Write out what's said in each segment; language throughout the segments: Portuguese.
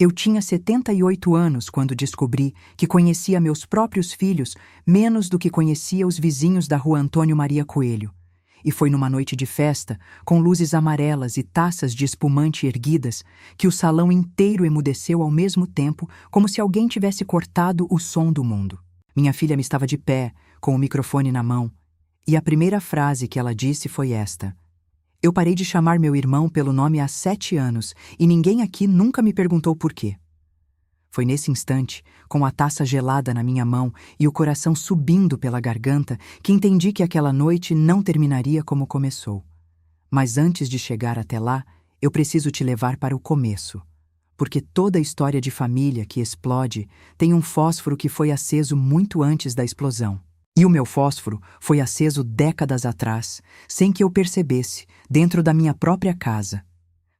Eu tinha 78 anos quando descobri que conhecia meus próprios filhos menos do que conhecia os vizinhos da rua Antônio Maria Coelho. E foi numa noite de festa, com luzes amarelas e taças de espumante erguidas, que o salão inteiro emudeceu ao mesmo tempo, como se alguém tivesse cortado o som do mundo. Minha filha me estava de pé, com o microfone na mão, e a primeira frase que ela disse foi esta: "Eu parei de chamar meu irmão pelo nome há 7 anos e ninguém aqui nunca me perguntou por quê." Foi nesse instante, com a taça gelada na minha mão e o coração subindo pela garganta, que entendi que aquela noite não terminaria como começou. Mas antes de chegar até lá, eu preciso te levar para o começo. Porque toda história de família que explode tem um fósforo que foi aceso muito antes da explosão. E o meu fósforo foi aceso décadas atrás, sem que eu percebesse, dentro da minha própria casa.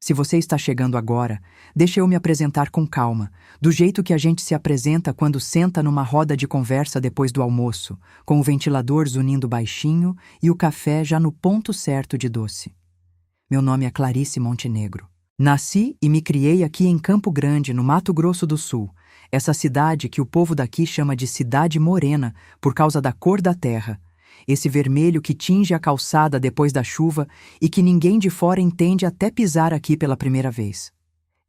Se você está chegando agora, deixa eu me apresentar com calma, do jeito que a gente se apresenta quando senta numa roda de conversa depois do almoço, com o ventilador zunindo baixinho e o café já no ponto certo de doce. Meu nome é Clarice Montenegro. Nasci e me criei aqui em Campo Grande, no Mato Grosso do Sul, essa cidade que o povo daqui chama de Cidade Morena por causa da cor da terra, esse vermelho que tinge a calçada depois da chuva e que ninguém de fora entende até pisar aqui pela primeira vez.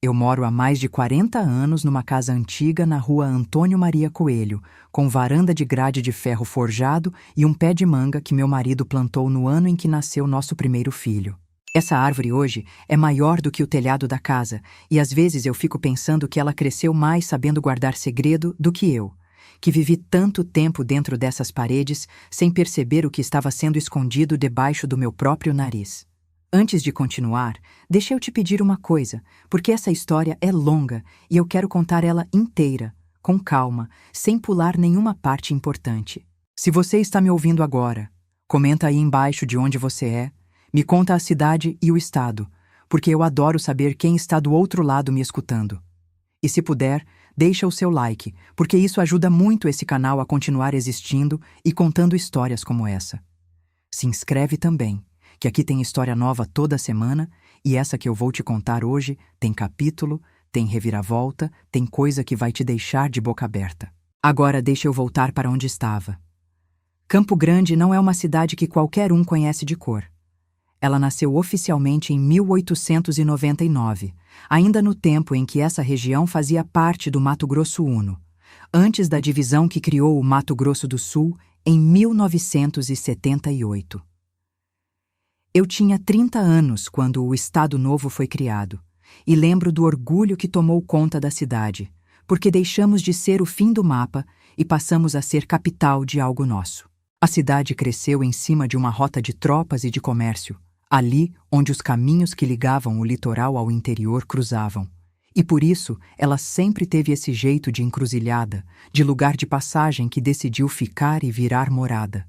Eu moro há mais de 40 anos numa casa antiga na rua Antônio Maria Coelho, com varanda de grade de ferro forjado e um pé de manga que meu marido plantou no ano em que nasceu nosso primeiro filho. Essa árvore hoje é maior do que o telhado da casa e às vezes eu fico pensando que ela cresceu mais sabendo guardar segredo do que eu, que vivi tanto tempo dentro dessas paredes sem perceber o que estava sendo escondido debaixo do meu próprio nariz. Antes de continuar, deixa eu te pedir uma coisa, porque essa história é longa e eu quero contar ela inteira, com calma, sem pular nenhuma parte importante. Se você está me ouvindo agora, comenta aí embaixo de onde você é, me conta a cidade e o estado, porque eu adoro saber quem está do outro lado me escutando. E se puder, deixa o seu like, porque isso ajuda muito esse canal a continuar existindo e contando histórias como essa. Se inscreve também, que aqui tem história nova toda semana e essa que eu vou te contar hoje tem capítulo, tem reviravolta, tem coisa que vai te deixar de boca aberta. Agora deixa eu voltar para onde estava. Campo Grande não é uma cidade que qualquer um conhece de cor. Ela nasceu oficialmente em 1899, ainda no tempo em que essa região fazia parte do Mato Grosso Uno, antes da divisão que criou o Mato Grosso do Sul em 1978. Eu tinha 30 anos quando o Estado Novo foi criado, e lembro do orgulho que tomou conta da cidade, porque deixamos de ser o fim do mapa e passamos a ser capital de algo nosso. A cidade cresceu em cima de uma rota de tropas e de comércio, ali onde os caminhos que ligavam o litoral ao interior cruzavam. E por isso ela sempre teve esse jeito de encruzilhada, de lugar de passagem que decidiu ficar e virar morada.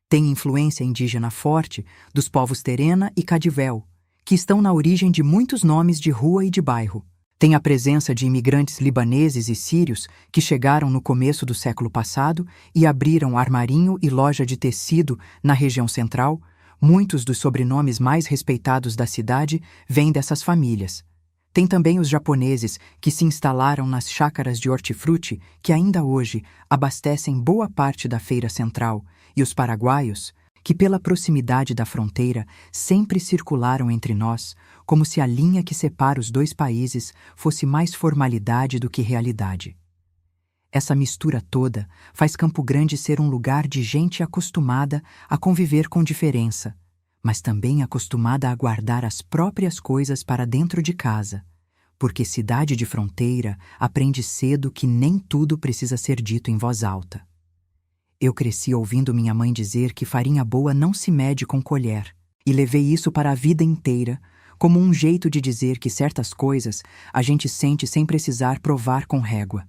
Tem influência indígena forte dos povos Terena e Cadivel, que estão na origem de muitos nomes de rua e de bairro. Tem a presença de imigrantes libaneses e sírios que chegaram no começo do século passado e abriram armarinho e loja de tecido na região central. Muitos dos sobrenomes mais respeitados da cidade vêm dessas famílias. Tem também os japoneses que se instalaram nas chácaras de hortifruti que ainda hoje abastecem boa parte da feira central, e os paraguaios, que pela proximidade da fronteira sempre circularam entre nós, como se a linha que separa os dois países fosse mais formalidade do que realidade. Essa mistura toda faz Campo Grande ser um lugar de gente acostumada a conviver com diferença, mas também acostumada a guardar as próprias coisas para dentro de casa, porque cidade de fronteira aprende cedo que nem tudo precisa ser dito em voz alta. Eu cresci ouvindo minha mãe dizer que farinha boa não se mede com colher, e levei isso para a vida inteira, como um jeito de dizer que certas coisas a gente sente sem precisar provar com régua.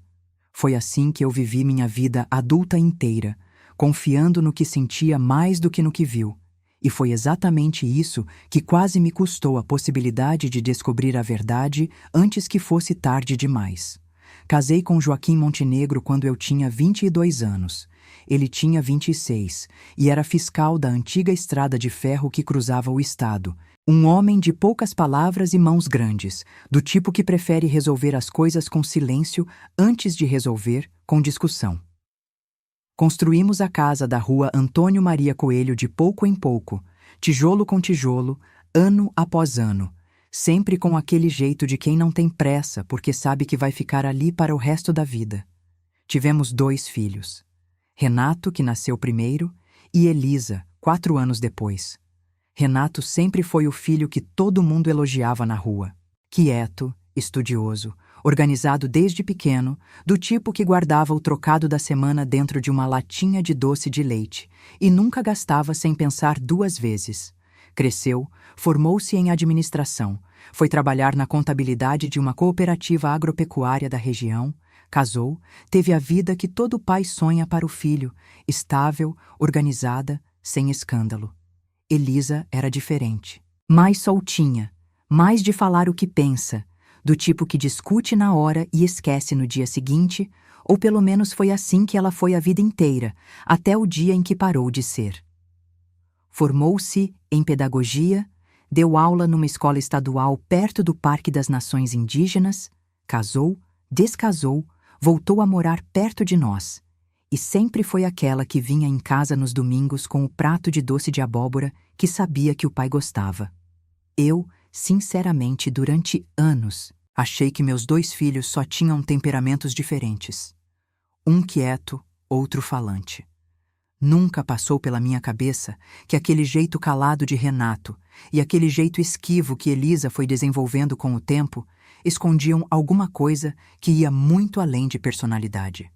Foi assim que eu vivi minha vida adulta inteira, confiando no que sentia mais do que no que viu. E foi exatamente isso que quase me custou a possibilidade de descobrir a verdade antes que fosse tarde demais. Casei com Joaquim Montenegro quando eu tinha 22 anos. Ele tinha 26 e era fiscal da antiga estrada de ferro que cruzava o estado, Um homem de poucas palavras e mãos grandes, do tipo que prefere resolver as coisas com silêncio antes de resolver com discussão. Construímos a casa da rua Antônio Maria Coelho de pouco em pouco, tijolo com tijolo, ano após ano, sempre com aquele jeito de quem não tem pressa porque sabe que vai ficar ali para o resto da vida. Tivemos 2 filhos, Renato, que nasceu primeiro, e Elisa, 4 anos depois. Renato sempre foi o filho que todo mundo elogiava na rua. Quieto, estudioso, organizado desde pequeno, do tipo que guardava o trocado da semana dentro de uma latinha de doce de leite e nunca gastava sem pensar 2 vezes. Cresceu, formou-se em administração, foi trabalhar na contabilidade de uma cooperativa agropecuária da região, casou, teve a vida que todo pai sonha para o filho, estável, organizada, sem escândalo. Elisa era diferente. Mais soltinha, mais de falar o que pensa, do tipo que discute na hora e esquece no dia seguinte, ou pelo menos foi assim que ela foi a vida inteira, até o dia em que parou de ser. Formou-se em pedagogia, deu aula numa escola estadual perto do Parque das Nações Indígenas, casou, descasou, voltou a morar perto de nós. E sempre foi aquela que vinha em casa nos domingos com o prato de doce de abóbora que sabia que o pai gostava. Eu, sinceramente, durante anos, achei que meus 2 filhos só tinham temperamentos diferentes. Um quieto, outro falante. Nunca passou pela minha cabeça que aquele jeito calado de Renato e aquele jeito esquivo que Elisa foi desenvolvendo com o tempo escondiam alguma coisa que ia muito além de personalidade.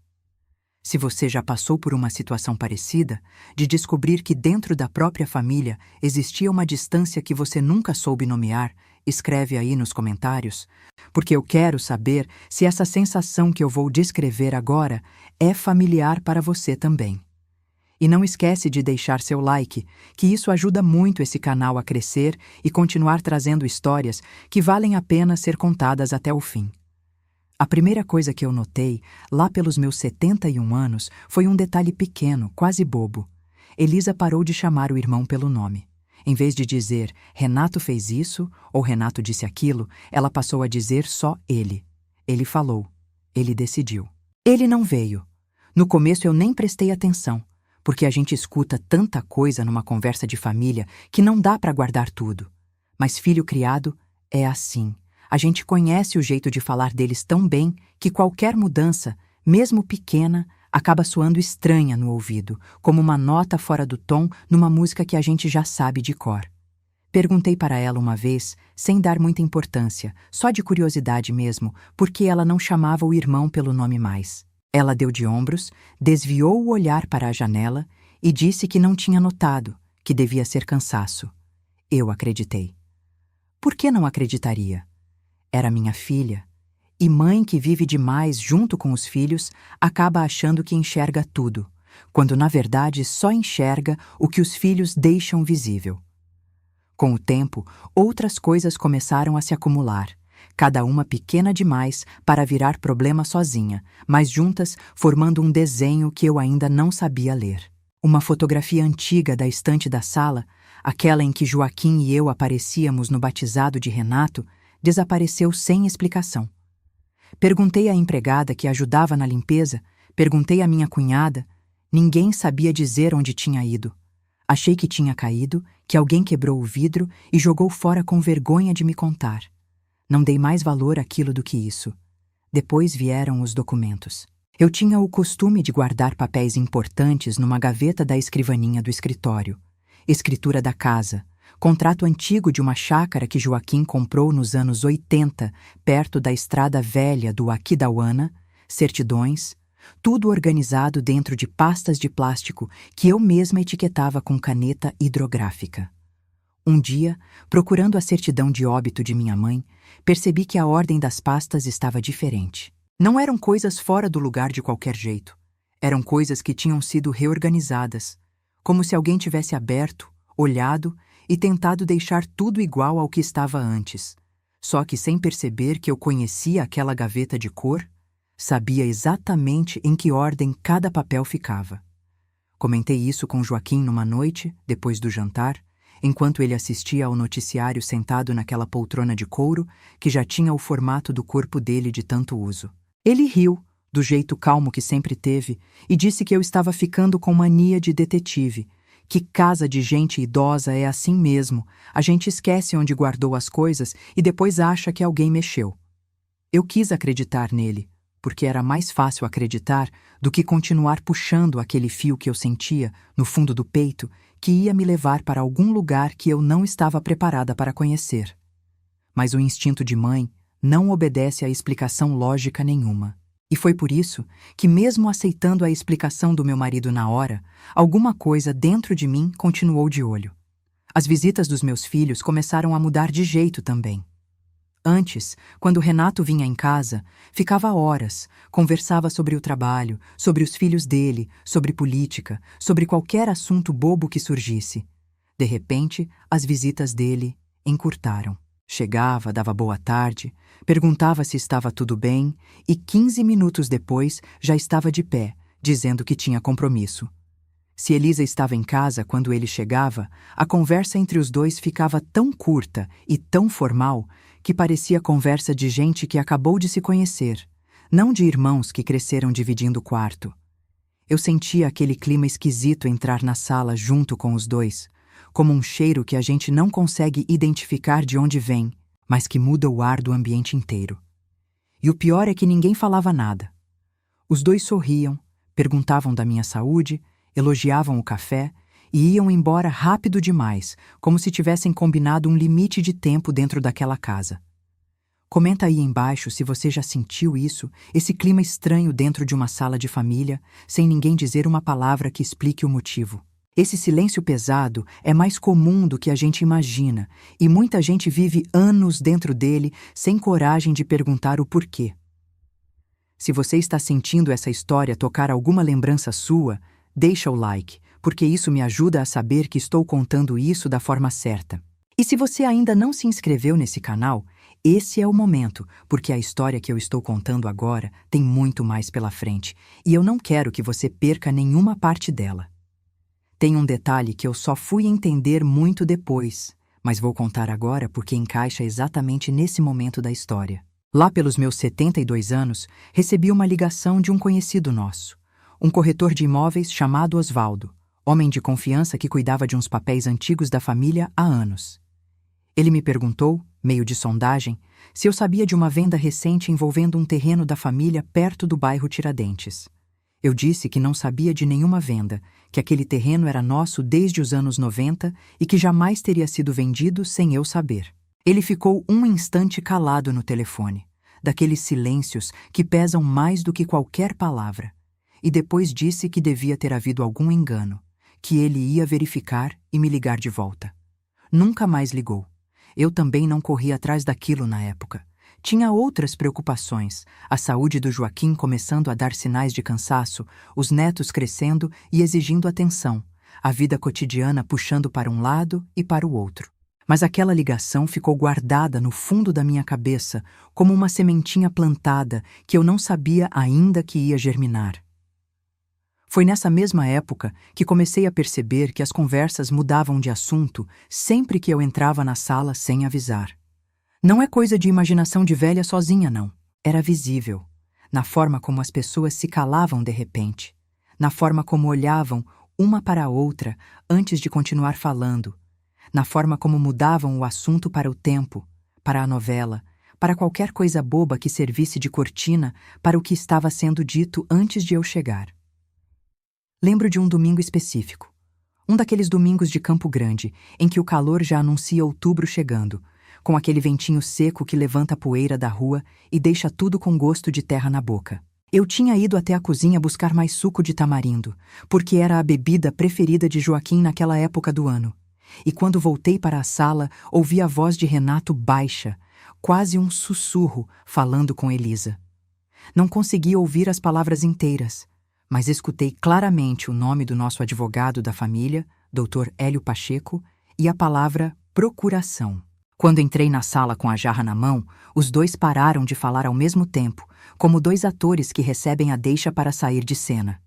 Se você já passou por uma situação parecida, de descobrir que dentro da própria família existia uma distância que você nunca soube nomear, escreve aí nos comentários, porque eu quero saber se essa sensação que eu vou descrever agora é familiar para você também. E não esquece de deixar seu like, que isso ajuda muito esse canal a crescer e continuar trazendo histórias que valem a pena ser contadas até o fim. A primeira coisa que eu notei, lá pelos meus 71 anos, foi um detalhe pequeno, quase bobo. Elisa parou de chamar o irmão pelo nome. Em vez de dizer, Renato fez isso, ou Renato disse aquilo, ela passou a dizer só ele. Ele falou. Ele decidiu. Ele não veio. No começo eu nem prestei atenção, porque a gente escuta tanta coisa numa conversa de família que não dá para guardar tudo. Mas filho criado é assim. A gente conhece o jeito de falar deles tão bem que qualquer mudança, mesmo pequena, acaba soando estranha no ouvido, como uma nota fora do tom numa música que a gente já sabe de cor. Perguntei para ela uma vez, sem dar muita importância, só de curiosidade mesmo, por que ela não chamava o irmão pelo nome mais. Ela deu de ombros, desviou o olhar para a janela e disse que não tinha notado, que devia ser cansaço. Eu acreditei. Por que não acreditaria? Era minha filha, e mãe que vive demais junto com os filhos acaba achando que enxerga tudo, quando na verdade só enxerga o que os filhos deixam visível. Com o tempo, outras coisas começaram a se acumular, cada uma pequena demais para virar problema sozinha, mas juntas formando um desenho que eu ainda não sabia ler. Uma fotografia antiga da estante da sala, aquela em que Joaquim e eu aparecíamos no batizado de Renato, desapareceu sem explicação. Perguntei à empregada que ajudava na limpeza, perguntei à minha cunhada, ninguém sabia dizer onde tinha ido. Achei que tinha caído, que alguém quebrou o vidro e jogou fora com vergonha de me contar. Não dei mais valor àquilo do que isso. Depois vieram os documentos. Eu tinha o costume de guardar papéis importantes numa gaveta da escrivaninha do escritório. Escritura da casa, contrato antigo de uma chácara que Joaquim comprou nos anos 80, perto da estrada velha do Aquidauana, certidões, tudo organizado dentro de pastas de plástico que eu mesma etiquetava com caneta hidrográfica. Um dia, procurando a certidão de óbito de minha mãe, percebi que a ordem das pastas estava diferente. Não eram coisas fora do lugar de qualquer jeito. Eram coisas que tinham sido reorganizadas, como se alguém tivesse aberto, olhado e tentado deixar tudo igual ao que estava antes, só que sem perceber que eu conhecia aquela gaveta de cor, sabia exatamente em que ordem cada papel ficava. Comentei isso com Joaquim numa noite, depois do jantar, enquanto ele assistia ao noticiário sentado naquela poltrona de couro que já tinha o formato do corpo dele de tanto uso. Ele riu, do jeito calmo que sempre teve, e disse que eu estava ficando com mania de detetive, que casa de gente idosa é assim mesmo, a gente esquece onde guardou as coisas e depois acha que alguém mexeu. Eu quis acreditar nele, porque era mais fácil acreditar do que continuar puxando aquele fio que eu sentia, no fundo do peito, que ia me levar para algum lugar que eu não estava preparada para conhecer. Mas o instinto de mãe não obedece a explicação lógica nenhuma. E foi por isso que, mesmo aceitando a explicação do meu marido na hora, alguma coisa dentro de mim continuou de olho. As visitas dos meus filhos começaram a mudar de jeito também. Antes, quando Renato vinha em casa, ficava horas, conversava sobre o trabalho, sobre os filhos dele, sobre política, sobre qualquer assunto bobo que surgisse. De repente, as visitas dele encurtaram. Chegava, dava boa tarde, perguntava se estava tudo bem e 15 minutos depois já estava de pé, dizendo que tinha compromisso. Se Elisa estava em casa quando ele chegava, a conversa entre os dois ficava tão curta e tão formal que parecia conversa de gente que acabou de se conhecer, não de irmãos que cresceram dividindo o quarto. Eu sentia aquele clima esquisito entrar na sala junto com os dois, como um cheiro que a gente não consegue identificar de onde vem, mas que muda o ar do ambiente inteiro. E o pior é que ninguém falava nada. Os dois sorriam, perguntavam da minha saúde, elogiavam o café e iam embora rápido demais, como se tivessem combinado um limite de tempo dentro daquela casa. Comenta aí embaixo se você já sentiu isso, esse clima estranho dentro de uma sala de família, sem ninguém dizer uma palavra que explique o motivo. Esse silêncio pesado é mais comum do que a gente imagina, e muita gente vive anos dentro dele sem coragem de perguntar o porquê. Se você está sentindo essa história tocar alguma lembrança sua, deixa o like, porque isso me ajuda a saber que estou contando isso da forma certa. E se você ainda não se inscreveu nesse canal, esse é o momento, porque a história que eu estou contando agora tem muito mais pela frente, e eu não quero que você perca nenhuma parte dela. Tem um detalhe que eu só fui entender muito depois, mas vou contar agora porque encaixa exatamente nesse momento da história. Lá pelos meus 72 anos, recebi uma ligação de um conhecido nosso, um corretor de imóveis chamado Osvaldo, homem de confiança que cuidava de uns papéis antigos da família há anos. Ele me perguntou, meio de sondagem, se eu sabia de uma venda recente envolvendo um terreno da família perto do bairro Tiradentes. Eu disse que não sabia de nenhuma venda, que aquele terreno era nosso desde os anos 90 e que jamais teria sido vendido sem eu saber. Ele ficou um instante calado no telefone, daqueles silêncios que pesam mais do que qualquer palavra, e depois disse que devia ter havido algum engano, que ele ia verificar e me ligar de volta. Nunca mais ligou. Eu também não corri atrás daquilo na época. Tinha outras preocupações, a saúde do Joaquim começando a dar sinais de cansaço, os netos crescendo e exigindo atenção, a vida cotidiana puxando para um lado e para o outro. Mas aquela ligação ficou guardada no fundo da minha cabeça, como uma sementinha plantada que eu não sabia ainda que ia germinar. Foi nessa mesma época que comecei a perceber que as conversas mudavam de assunto sempre que eu entrava na sala sem avisar. Não é coisa de imaginação de velha sozinha, não. Era visível, na forma como as pessoas se calavam de repente, na forma como olhavam uma para a outra antes de continuar falando, na forma como mudavam o assunto para o tempo, para a novela, para qualquer coisa boba que servisse de cortina para o que estava sendo dito antes de eu chegar. Lembro de um domingo específico, um daqueles domingos de Campo Grande, em que o calor já anuncia outubro chegando, com aquele ventinho seco que levanta a poeira da rua e deixa tudo com gosto de terra na boca. Eu tinha ido até a cozinha buscar mais suco de tamarindo, porque era a bebida preferida de Joaquim naquela época do ano. E quando voltei para a sala, ouvi a voz de Renato baixa, quase um sussurro, falando com Elisa. Não consegui ouvir as palavras inteiras, mas escutei claramente o nome do nosso advogado da família, Dr. Hélio Pacheco, e a palavra procuração. Quando entrei na sala com a jarra na mão, os dois pararam de falar ao mesmo tempo, como dois atores que recebem a deixa para sair de cena.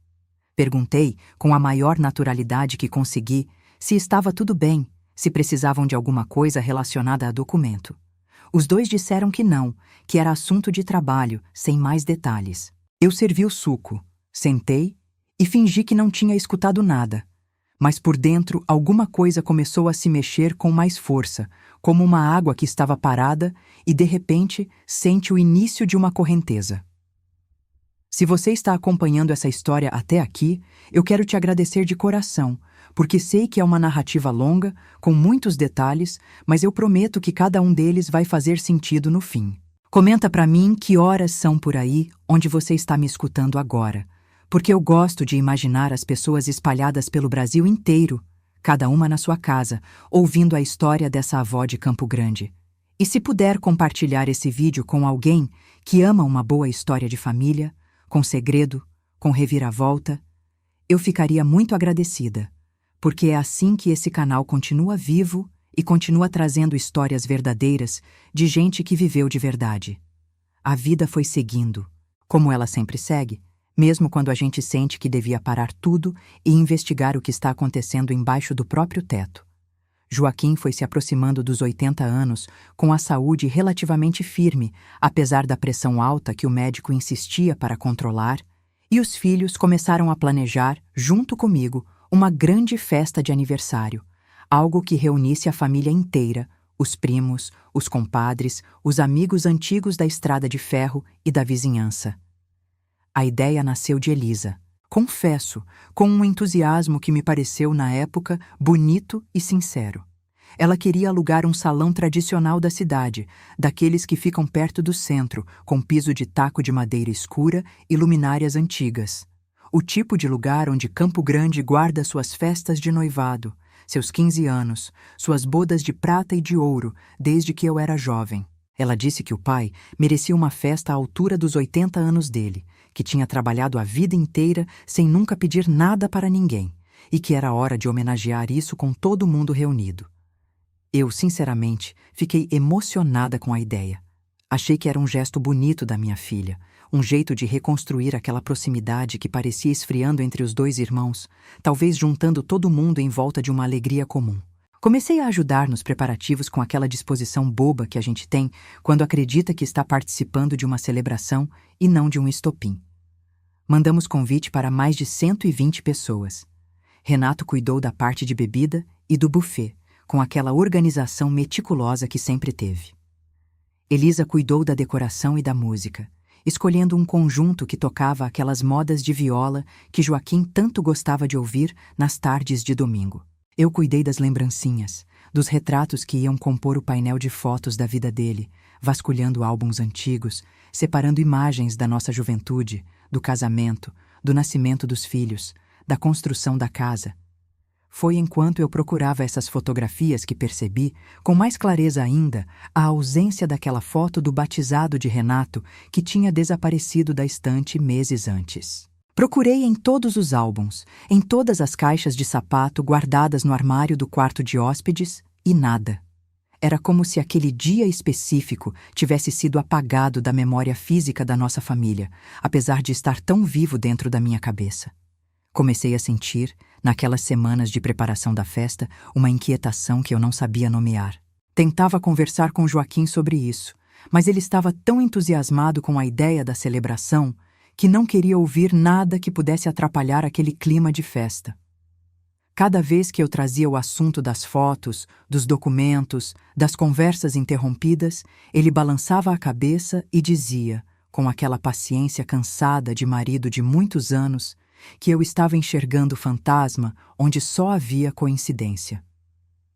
Perguntei, com a maior naturalidade que consegui, se estava tudo bem, se precisavam de alguma coisa relacionada a documento. Os dois disseram que não, que era assunto de trabalho, sem mais detalhes. Eu servi o suco, sentei e fingi que não tinha escutado nada. Mas por dentro alguma coisa começou a se mexer com mais força, como uma água que estava parada e de repente sente o início de uma correnteza. Se você está acompanhando essa história até aqui, eu quero te agradecer de coração, porque sei que é uma narrativa longa, com muitos detalhes, mas eu prometo que cada um deles vai fazer sentido no fim. Comenta pra mim que horas são por aí onde você está me escutando agora, porque eu gosto de imaginar as pessoas espalhadas pelo Brasil inteiro, cada uma na sua casa, ouvindo a história dessa avó de Campo Grande. E se puder compartilhar esse vídeo com alguém que ama uma boa história de família, com segredo, com reviravolta, eu ficaria muito agradecida, porque é assim que esse canal continua vivo e continua trazendo histórias verdadeiras de gente que viveu de verdade. A vida foi seguindo, como ela sempre segue, mesmo quando a gente sente que devia parar tudo e investigar o que está acontecendo embaixo do próprio teto. Joaquim foi se aproximando dos 80 anos com a saúde relativamente firme, apesar da pressão alta que o médico insistia para controlar, e os filhos começaram a planejar, junto comigo, uma grande festa de aniversário, algo que reunisse a família inteira, os primos, os compadres, os amigos antigos da estrada de ferro e da vizinhança. A ideia nasceu de Elisa. Confesso, com um entusiasmo que me pareceu, na época, bonito e sincero. Ela queria alugar um salão tradicional da cidade, daqueles que ficam perto do centro, com piso de taco de madeira escura e luminárias antigas. O tipo de lugar onde Campo Grande guarda suas festas de noivado, seus 15 anos, suas bodas de prata e de ouro, desde que eu era jovem. Ela disse que o pai merecia uma festa à altura dos 80 anos dele, que tinha trabalhado a vida inteira sem nunca pedir nada para ninguém, e que era hora de homenagear isso com todo mundo reunido. Eu, sinceramente, fiquei emocionada com a ideia. Achei que era um gesto bonito da minha filha, um jeito de reconstruir aquela proximidade que parecia esfriando entre os dois irmãos, talvez juntando todo mundo em volta de uma alegria comum. Comecei a ajudar nos preparativos com aquela disposição boba que a gente tem quando acredita que está participando de uma celebração e não de um estopim. Mandamos convite para mais de 120 pessoas. Renato cuidou da parte de bebida e do buffet, com aquela organização meticulosa que sempre teve. Elisa cuidou da decoração e da música, escolhendo um conjunto que tocava aquelas modas de viola que Joaquim tanto gostava de ouvir nas tardes de domingo. Eu cuidei das lembrancinhas, dos retratos que iam compor o painel de fotos da vida dele, vasculhando álbuns antigos, separando imagens da nossa juventude, do casamento, do nascimento dos filhos, da construção da casa. Foi enquanto eu procurava essas fotografias que percebi, com mais clareza ainda, a ausência daquela foto do batizado de Renato que tinha desaparecido da estante meses antes. Procurei em todos os álbuns, em todas as caixas de sapato guardadas no armário do quarto de hóspedes, e nada. Era como se aquele dia específico tivesse sido apagado da memória física da nossa família, apesar de estar tão vivo dentro da minha cabeça. Comecei a sentir, naquelas semanas de preparação da festa, uma inquietação que eu não sabia nomear. Tentava conversar com Joaquim sobre isso, mas ele estava tão entusiasmado com a ideia da celebração que não queria ouvir nada que pudesse atrapalhar aquele clima de festa. Cada vez que eu trazia o assunto das fotos, dos documentos, das conversas interrompidas, ele balançava a cabeça e dizia, com aquela paciência cansada de marido de muitos anos, que eu estava enxergando fantasma onde só havia coincidência.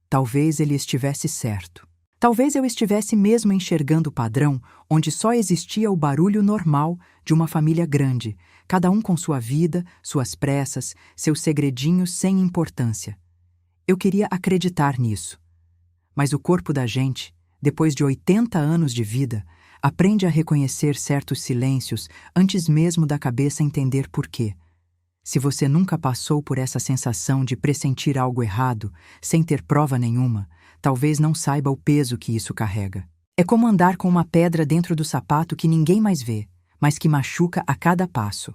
Talvez ele estivesse certo. Talvez eu estivesse mesmo enxergando o padrão onde só existia o barulho normal de uma família grande, cada um com sua vida, suas pressas, seus segredinhos sem importância. Eu queria acreditar nisso. Mas o corpo da gente, depois de 80 anos de vida, aprende a reconhecer certos silêncios antes mesmo da cabeça entender por quê. Se você nunca passou por essa sensação de pressentir algo errado, sem ter prova nenhuma, talvez não saiba o peso que isso carrega. É como andar com uma pedra dentro do sapato que ninguém mais vê, mas que machuca a cada passo.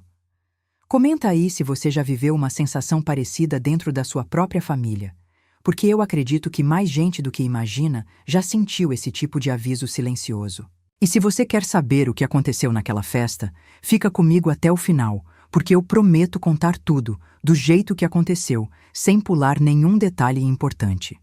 Comenta aí se você já viveu uma sensação parecida dentro da sua própria família, porque eu acredito que mais gente do que imagina já sentiu esse tipo de aviso silencioso. E se você quer saber o que aconteceu naquela festa, fica comigo até o final, porque eu prometo contar tudo, do jeito que aconteceu, sem pular nenhum detalhe importante.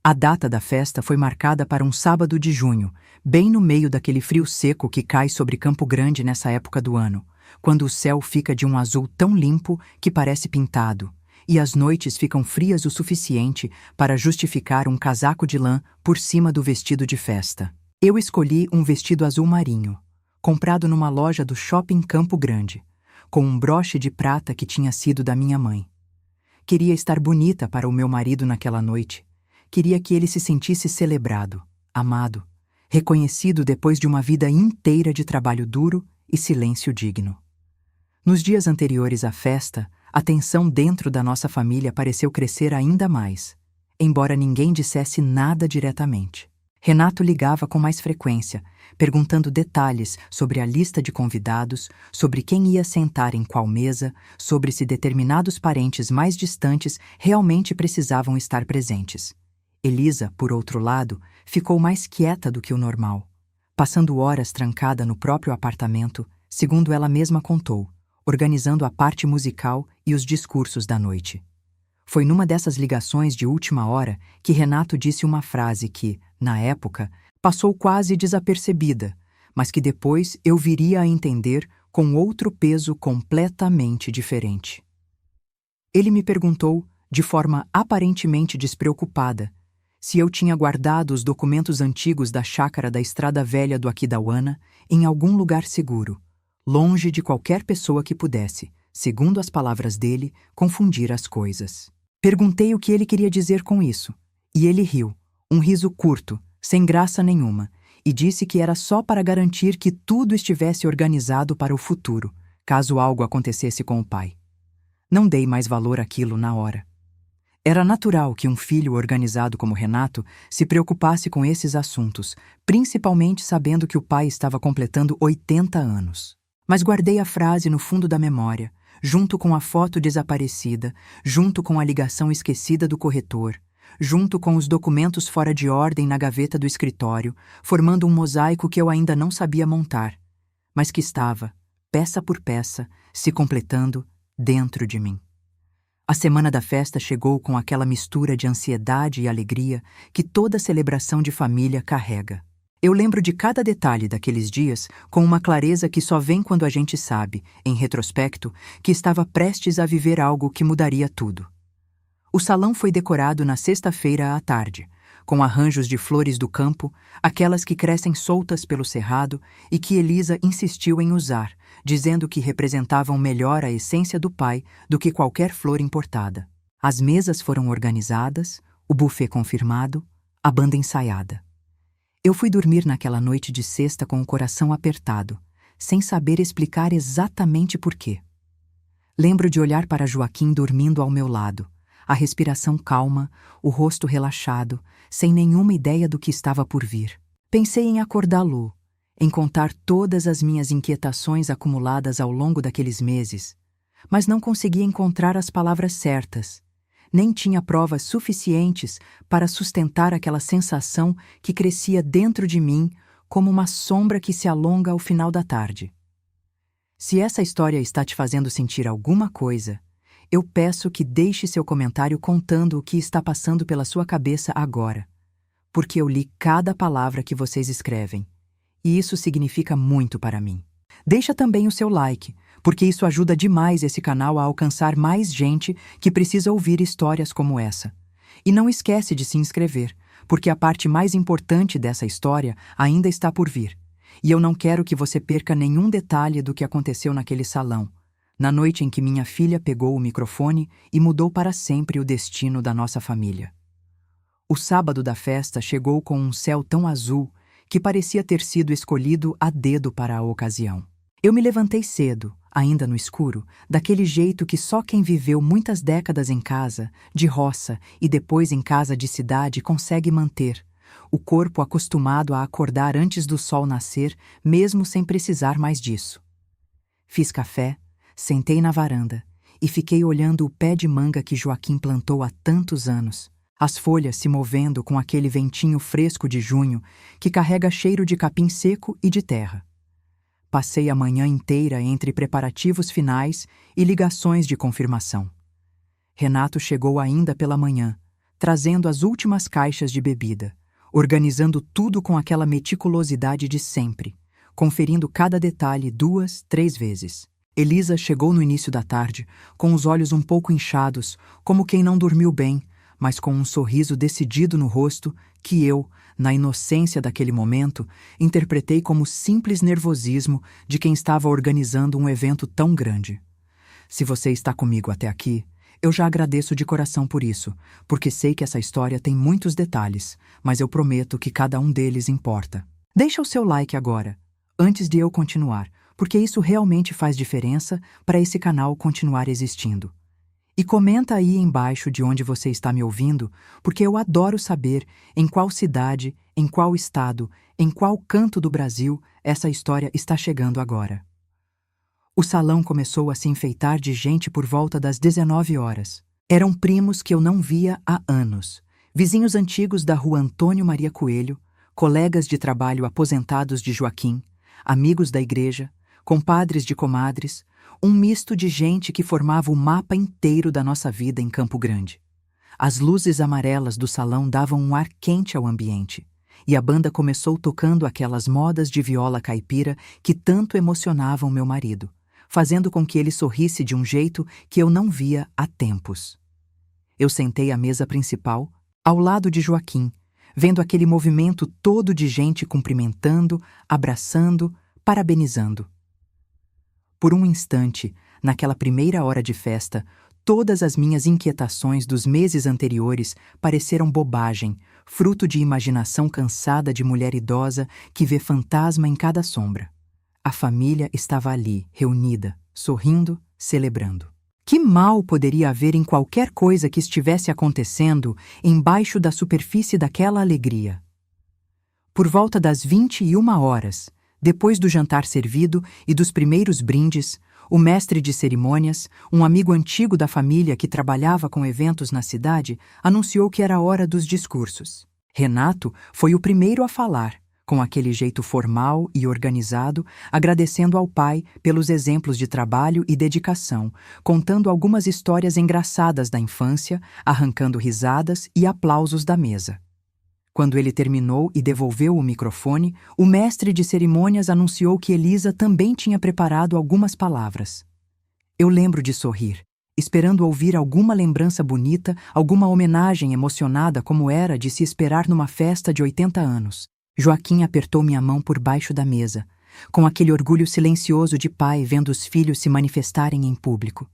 A data da festa foi marcada para um sábado de junho, bem no meio daquele frio seco que cai sobre Campo Grande nessa época do ano, quando o céu fica de um azul tão limpo que parece pintado, e as noites ficam frias o suficiente para justificar um casaco de lã por cima do vestido de festa. Eu escolhi um vestido azul marinho, comprado numa loja do Shopping Campo Grande, com um broche de prata que tinha sido da minha mãe. Queria estar bonita para o meu marido naquela noite. Queria que ele se sentisse celebrado, amado, reconhecido depois de uma vida inteira de trabalho duro e silêncio digno. Nos dias anteriores à festa, a tensão dentro da nossa família pareceu crescer ainda mais, embora ninguém dissesse nada diretamente. Renato ligava com mais frequência, perguntando detalhes sobre a lista de convidados, sobre quem ia sentar em qual mesa, sobre se determinados parentes mais distantes realmente precisavam estar presentes. Elisa, por outro lado, ficou mais quieta do que o normal, passando horas trancada no próprio apartamento, segundo ela mesma contou, organizando a parte musical e os discursos da noite. Foi numa dessas ligações de última hora que Renato disse uma frase que, na época, passou quase desapercebida, mas que depois eu viria a entender com outro peso completamente diferente. Ele me perguntou, de forma aparentemente despreocupada, se eu tinha guardado os documentos antigos da chácara da Estrada Velha do Aquidauana em algum lugar seguro, longe de qualquer pessoa que pudesse, segundo as palavras dele, confundir as coisas. Perguntei o que ele queria dizer com isso, e ele riu, um riso curto, sem graça nenhuma, e disse que era só para garantir que tudo estivesse organizado para o futuro, caso algo acontecesse com o pai. Não dei mais valor àquilo na hora. Era natural que um filho organizado como Renato se preocupasse com esses assuntos, principalmente sabendo que o pai estava completando 80 anos. Mas guardei a frase no fundo da memória, junto com a foto desaparecida, junto com a ligação esquecida do corretor, junto com os documentos fora de ordem na gaveta do escritório, formando um mosaico que eu ainda não sabia montar, mas que estava, peça por peça, se completando dentro de mim. A semana da festa chegou com aquela mistura de ansiedade e alegria que toda celebração de família carrega. Eu lembro de cada detalhe daqueles dias com uma clareza que só vem quando a gente sabe, em retrospecto, que estava prestes a viver algo que mudaria tudo. O salão foi decorado na sexta-feira à tarde, com arranjos de flores do campo, aquelas que crescem soltas pelo cerrado e que Elisa insistiu em usar, dizendo que representavam melhor a essência do pai do que qualquer flor importada. As mesas foram organizadas, o buffet confirmado, a banda ensaiada. Eu fui dormir naquela noite de sexta com o coração apertado, sem saber explicar exatamente por quê. Lembro de olhar para Joaquim dormindo ao meu lado, a respiração calma, o rosto relaxado, sem nenhuma ideia do que estava por vir. Pensei em acordá-lo, em contar todas as minhas inquietações acumuladas ao longo daqueles meses, mas não conseguia encontrar as palavras certas, nem tinha provas suficientes para sustentar aquela sensação que crescia dentro de mim como uma sombra que se alonga ao final da tarde. Se essa história está te fazendo sentir alguma coisa, eu peço que deixe seu comentário contando o que está passando pela sua cabeça agora, porque eu li cada palavra que vocês escrevem, e isso significa muito para mim. Deixa também o seu like, porque isso ajuda demais esse canal a alcançar mais gente que precisa ouvir histórias como essa. E não esquece de se inscrever, porque a parte mais importante dessa história ainda está por vir, e eu não quero que você perca nenhum detalhe do que aconteceu naquele salão, na noite em que minha filha pegou o microfone e mudou para sempre o destino da nossa família. O sábado da festa chegou com um céu tão azul que parecia ter sido escolhido a dedo para a ocasião. Eu me levantei cedo, ainda no escuro, daquele jeito que só quem viveu muitas décadas em casa, de roça e depois em casa de cidade consegue manter, o corpo acostumado a acordar antes do sol nascer, mesmo sem precisar mais disso. Fiz café, sentei na varanda e fiquei olhando o pé de manga que Joaquim plantou há tantos anos, as folhas se movendo com aquele ventinho fresco de junho que carrega cheiro de capim seco e de terra. Passei a manhã inteira entre preparativos finais e ligações de confirmação. Renato chegou ainda pela manhã, trazendo as últimas caixas de bebida, organizando tudo com aquela meticulosidade de sempre, conferindo cada detalhe 2, 3 vezes. Elisa chegou no início da tarde, com os olhos um pouco inchados, como quem não dormiu bem, mas com um sorriso decidido no rosto que eu, na inocência daquele momento, interpretei como simples nervosismo de quem estava organizando um evento tão grande. Se você está comigo até aqui, eu já agradeço de coração por isso, porque sei que essa história tem muitos detalhes, mas eu prometo que cada um deles importa. Deixa o seu like agora, antes de eu continuar, porque isso realmente faz diferença para esse canal continuar existindo. E comenta aí embaixo de onde você está me ouvindo, porque eu adoro saber em qual cidade, em qual estado, em qual canto do Brasil essa história está chegando agora. O salão começou a se enfeitar de gente por volta das 19 horas. Eram primos que eu não via há anos, vizinhos antigos da rua Antônio Maria Coelho, colegas de trabalho aposentados de Joaquim, amigos da igreja, compadres de comadres, um misto de gente que formava o mapa inteiro da nossa vida em Campo Grande. As luzes amarelas do salão davam um ar quente ao ambiente, e a banda começou tocando aquelas modas de viola caipira que tanto emocionavam meu marido, fazendo com que ele sorrisse de um jeito que eu não via há tempos. Eu sentei à mesa principal, ao lado de Joaquim, vendo aquele movimento todo de gente cumprimentando, abraçando, parabenizando. Por um instante, naquela primeira hora de festa, todas as minhas inquietações dos meses anteriores pareceram bobagem, fruto de imaginação cansada de mulher idosa que vê fantasma em cada sombra. A família estava ali, reunida, sorrindo, celebrando. Que mal poderia haver em qualquer coisa que estivesse acontecendo embaixo da superfície daquela alegria? Por volta das 21 horas, depois do jantar servido e dos primeiros brindes, o mestre de cerimônias, um amigo antigo da família que trabalhava com eventos na cidade, anunciou que era hora dos discursos. Renato foi o primeiro a falar, com aquele jeito formal e organizado, agradecendo ao pai pelos exemplos de trabalho e dedicação, contando algumas histórias engraçadas da infância, arrancando risadas e aplausos da mesa. Quando ele terminou e devolveu o microfone, o mestre de cerimônias anunciou que Elisa também tinha preparado algumas palavras. Eu lembro de sorrir, esperando ouvir alguma lembrança bonita, alguma homenagem emocionada como era de se esperar numa festa de 80 anos. Joaquim apertou minha mão por baixo da mesa, com aquele orgulho silencioso de pai vendo os filhos se manifestarem em público.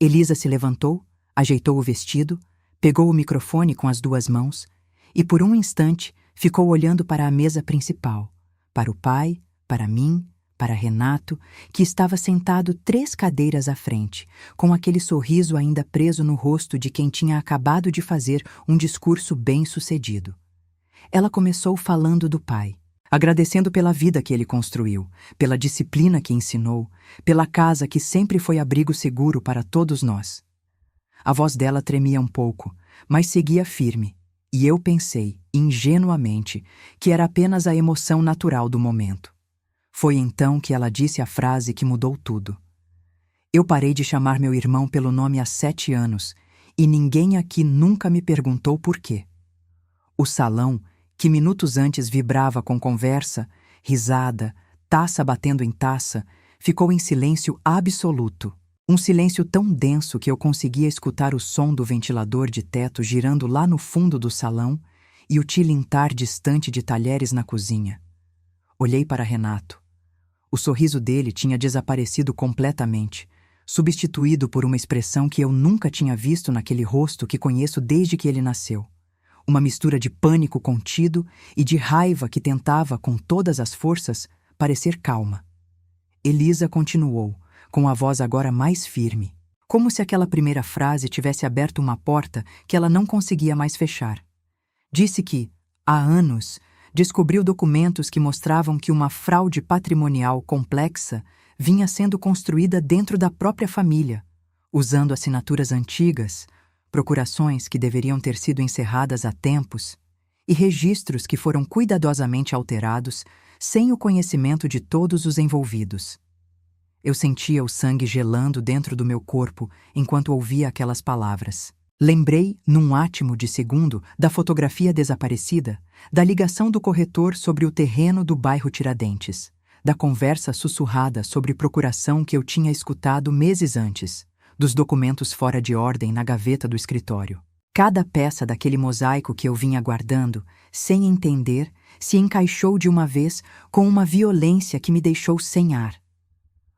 Elisa se levantou, ajeitou o vestido, pegou o microfone com as 2 mãos, e por um instante ficou olhando para a mesa principal, para o pai, para mim, para Renato, que estava sentado 3 cadeiras à frente, com aquele sorriso ainda preso no rosto de quem tinha acabado de fazer um discurso bem-sucedido. Ela começou falando do pai, agradecendo pela vida que ele construiu, pela disciplina que ensinou, pela casa que sempre foi abrigo seguro para todos nós. A voz dela tremia um pouco, mas seguia firme. E eu pensei, ingenuamente, que era apenas a emoção natural do momento. Foi então que ela disse a frase que mudou tudo. Eu parei de chamar meu irmão pelo nome há 7 anos, e ninguém aqui nunca me perguntou por quê. O salão, que minutos antes vibrava com conversa, risada, taça batendo em taça, ficou em silêncio absoluto. Um silêncio tão denso que eu conseguia escutar o som do ventilador de teto girando lá no fundo do salão e o tilintar distante de talheres na cozinha. Olhei para Renato. O sorriso dele tinha desaparecido completamente, substituído por uma expressão que eu nunca tinha visto naquele rosto que conheço desde que ele nasceu. Uma mistura de pânico contido e de raiva que tentava, com todas as forças, parecer calma. Elisa continuou, com a voz agora mais firme, como se aquela primeira frase tivesse aberto uma porta que ela não conseguia mais fechar. Disse que, há anos, descobriu documentos que mostravam que uma fraude patrimonial complexa vinha sendo construída dentro da própria família, usando assinaturas antigas, procurações que deveriam ter sido encerradas há tempos e registros que foram cuidadosamente alterados sem o conhecimento de todos os envolvidos. Eu sentia o sangue gelando dentro do meu corpo enquanto ouvia aquelas palavras. Lembrei, num átimo de segundo, da fotografia desaparecida, da ligação do corretor sobre o terreno do bairro Tiradentes, da conversa sussurrada sobre procuração que eu tinha escutado meses antes, dos documentos fora de ordem na gaveta do escritório. Cada peça daquele mosaico que eu vinha guardando, sem entender, se encaixou de uma vez com uma violência que me deixou sem ar.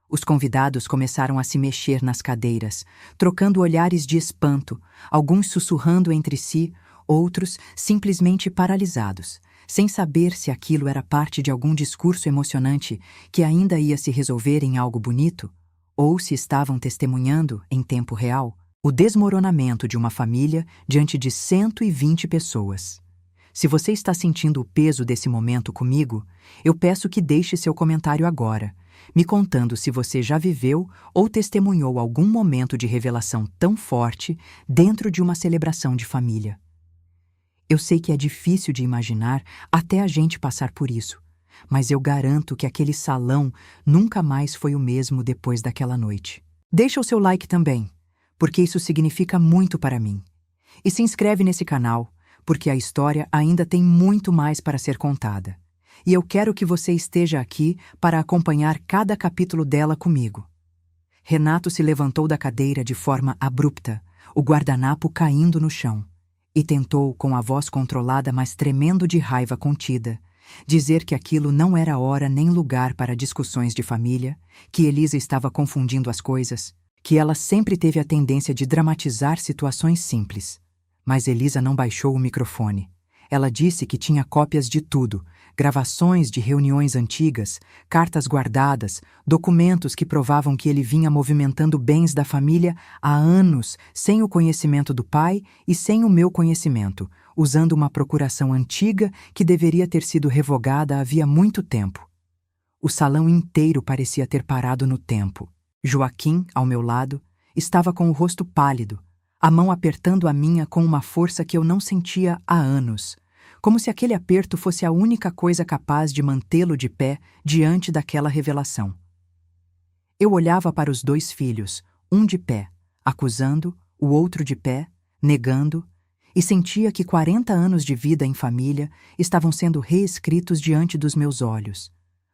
Os convidados começaram a se mexer nas cadeiras, trocando olhares de espanto, alguns sussurrando entre si, outros simplesmente paralisados, sem saber se aquilo era parte de algum discurso emocionante que ainda ia se resolver em algo bonito, ou se estavam testemunhando, em tempo real, o desmoronamento de uma família diante de 120 pessoas. Se você está sentindo o peso desse momento comigo, eu peço que deixe seu comentário agora, me contando se você já viveu ou testemunhou algum momento de revelação tão forte dentro de uma celebração de família. Eu sei que é difícil de imaginar até a gente passar por isso, mas eu garanto que aquele salão nunca mais foi o mesmo depois daquela noite. Deixa o seu like também, porque isso significa muito para mim. E se inscreve nesse canal, porque a história ainda tem muito mais para ser contada. E eu quero que você esteja aqui para acompanhar cada capítulo dela comigo. Renato se levantou da cadeira de forma abrupta, o guardanapo caindo no chão, e tentou, com a voz controlada mas tremendo de raiva contida, dizer que aquilo não era hora nem lugar para discussões de família, que Elisa estava confundindo as coisas, que ela sempre teve a tendência de dramatizar situações simples. Mas Elisa não baixou o microfone. Ela disse que tinha cópias de tudo, gravações de reuniões antigas, cartas guardadas, documentos que provavam que ele vinha movimentando bens da família há anos, sem o conhecimento do pai e sem o meu conhecimento, usando uma procuração antiga que deveria ter sido revogada havia muito tempo. O salão inteiro parecia ter parado no tempo. Joaquim, ao meu lado, estava com o rosto pálido, a mão apertando a minha com uma força que eu não sentia há anos, como se aquele aperto fosse a única coisa capaz de mantê-lo de pé diante daquela revelação. Eu olhava para os dois filhos, um de pé, acusando, o outro de pé, negando, e sentia que 40 anos de vida em família estavam sendo reescritos diante dos meus olhos,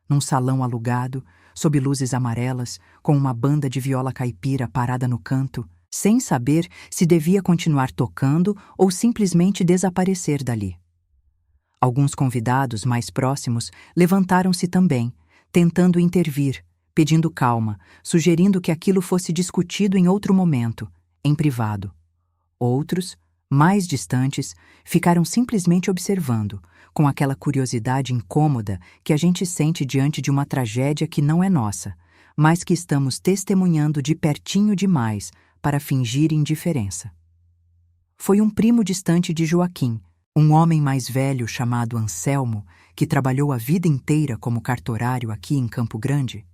num salão alugado, sob luzes amarelas, com uma banda de viola caipira parada no canto, sem saber se devia continuar tocando ou simplesmente desaparecer dali. Alguns convidados mais próximos levantaram-se também, tentando intervir, pedindo calma, sugerindo que aquilo fosse discutido em outro momento, em privado. Outros, mais distantes, ficaram simplesmente observando, com aquela curiosidade incômoda que a gente sente diante de uma tragédia que não é nossa, mas que estamos testemunhando de pertinho demais para fingir indiferença. Foi um primo distante de Joaquim, um homem mais velho chamado Anselmo, que trabalhou a vida inteira como cartorário aqui em Campo Grande,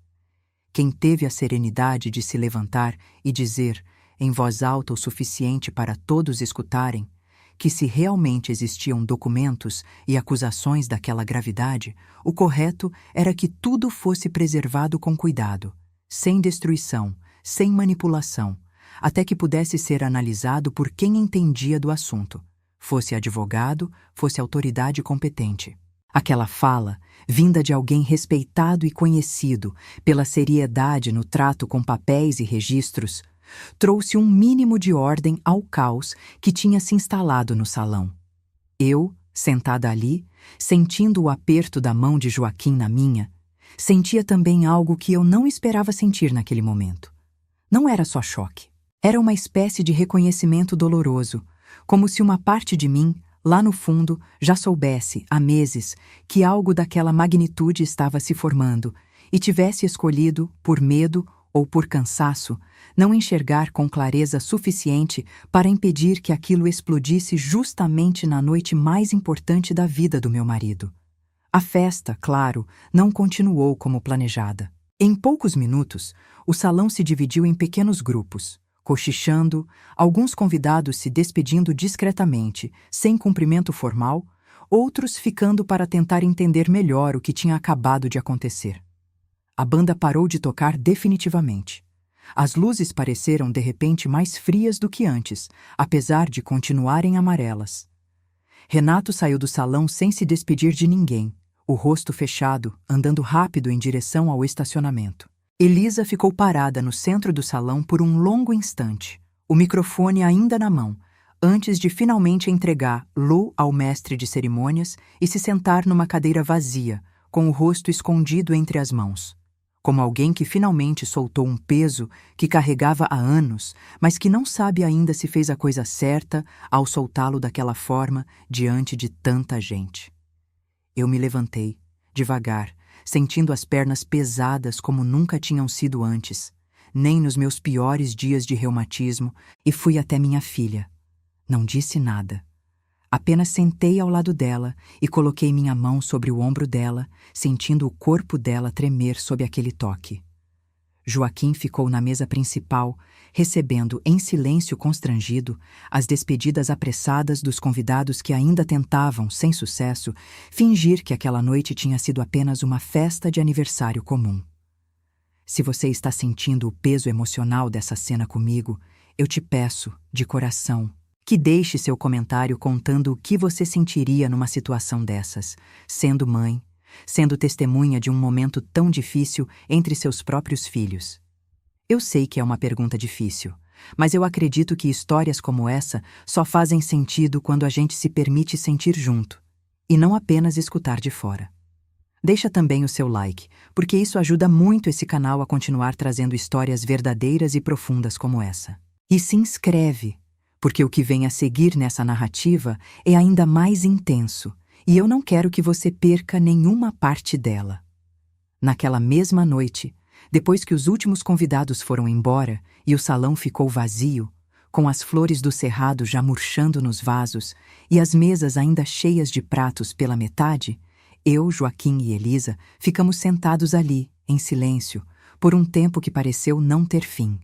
quem teve a serenidade de se levantar e dizer, em voz alta o suficiente para todos escutarem, que se realmente existiam documentos e acusações daquela gravidade, o correto era que tudo fosse preservado com cuidado, sem destruição, sem manipulação, até que pudesse ser analisado por quem entendia do assunto, fosse advogado, fosse autoridade competente. Aquela fala, vinda de alguém respeitado e conhecido pela seriedade no trato com papéis e registros, trouxe um mínimo de ordem ao caos que tinha se instalado no salão. Eu, sentada ali, sentindo o aperto da mão de Joaquim na minha, sentia também algo que eu não esperava sentir naquele momento. Não era só choque. Era uma espécie de reconhecimento doloroso, como se uma parte de mim, lá no fundo, já soubesse, há meses, que algo daquela magnitude estava se formando e tivesse escolhido, por medo ou por cansaço, não enxergar com clareza suficiente para impedir que aquilo explodisse justamente na noite mais importante da vida do meu marido. A festa, claro, não continuou como planejada. Em poucos minutos, o salão se dividiu em pequenos grupos, Cochichando, alguns convidados se despedindo discretamente, sem cumprimento formal, outros ficando para tentar entender melhor o que tinha acabado de acontecer. A banda parou de tocar definitivamente. As luzes pareceram de repente mais frias do que antes, apesar de continuarem amarelas. Renato saiu do salão sem se despedir de ninguém, o rosto fechado, andando rápido em direção ao estacionamento. Elisa ficou parada no centro do salão por um longo instante, o microfone ainda na mão, antes de finalmente entregar Lu ao mestre de cerimônias e se sentar numa cadeira vazia, com o rosto escondido entre as mãos. Como alguém que finalmente soltou um peso que carregava há anos, mas que não sabe ainda se fez a coisa certa ao soltá-lo daquela forma diante de tanta gente. Eu me levantei, devagar, sentindo as pernas pesadas como nunca tinham sido antes, nem nos meus piores dias de reumatismo, e fui até minha filha. Não disse nada. Apenas sentei ao lado dela e coloquei minha mão sobre o ombro dela, sentindo o corpo dela tremer sob aquele toque. Joaquim ficou na mesa principal, recebendo, em silêncio constrangido, as despedidas apressadas dos convidados que ainda tentavam, sem sucesso, fingir que aquela noite tinha sido apenas uma festa de aniversário comum. Se você está sentindo o peso emocional dessa cena comigo, eu te peço, de coração, que deixe seu comentário contando o que você sentiria numa situação dessas, sendo mãe, sendo testemunha de um momento tão difícil entre seus próprios filhos. Eu sei que é uma pergunta difícil, mas eu acredito que histórias como essa só fazem sentido quando a gente se permite sentir junto, e não apenas escutar de fora. Deixa também o seu like, porque isso ajuda muito esse canal a continuar trazendo histórias verdadeiras e profundas como essa. E se inscreve, porque o que vem a seguir nessa narrativa é ainda mais intenso, e eu não quero que você perca nenhuma parte dela. Naquela mesma noite, depois que os últimos convidados foram embora e o salão ficou vazio, com as flores do cerrado já murchando nos vasos e as mesas ainda cheias de pratos pela metade, eu, Joaquim e Elisa ficamos sentados ali, em silêncio, por um tempo que pareceu não ter fim.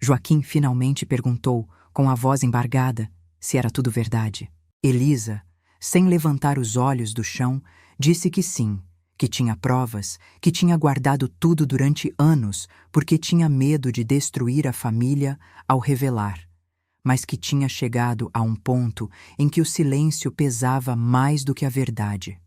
Joaquim finalmente perguntou, com a voz embargada, se era tudo verdade. Elisa, sem levantar os olhos do chão, disse que sim, que tinha provas, que tinha guardado tudo durante anos porque tinha medo de destruir a família ao revelar, mas que tinha chegado a um ponto em que o silêncio pesava mais do que a verdade.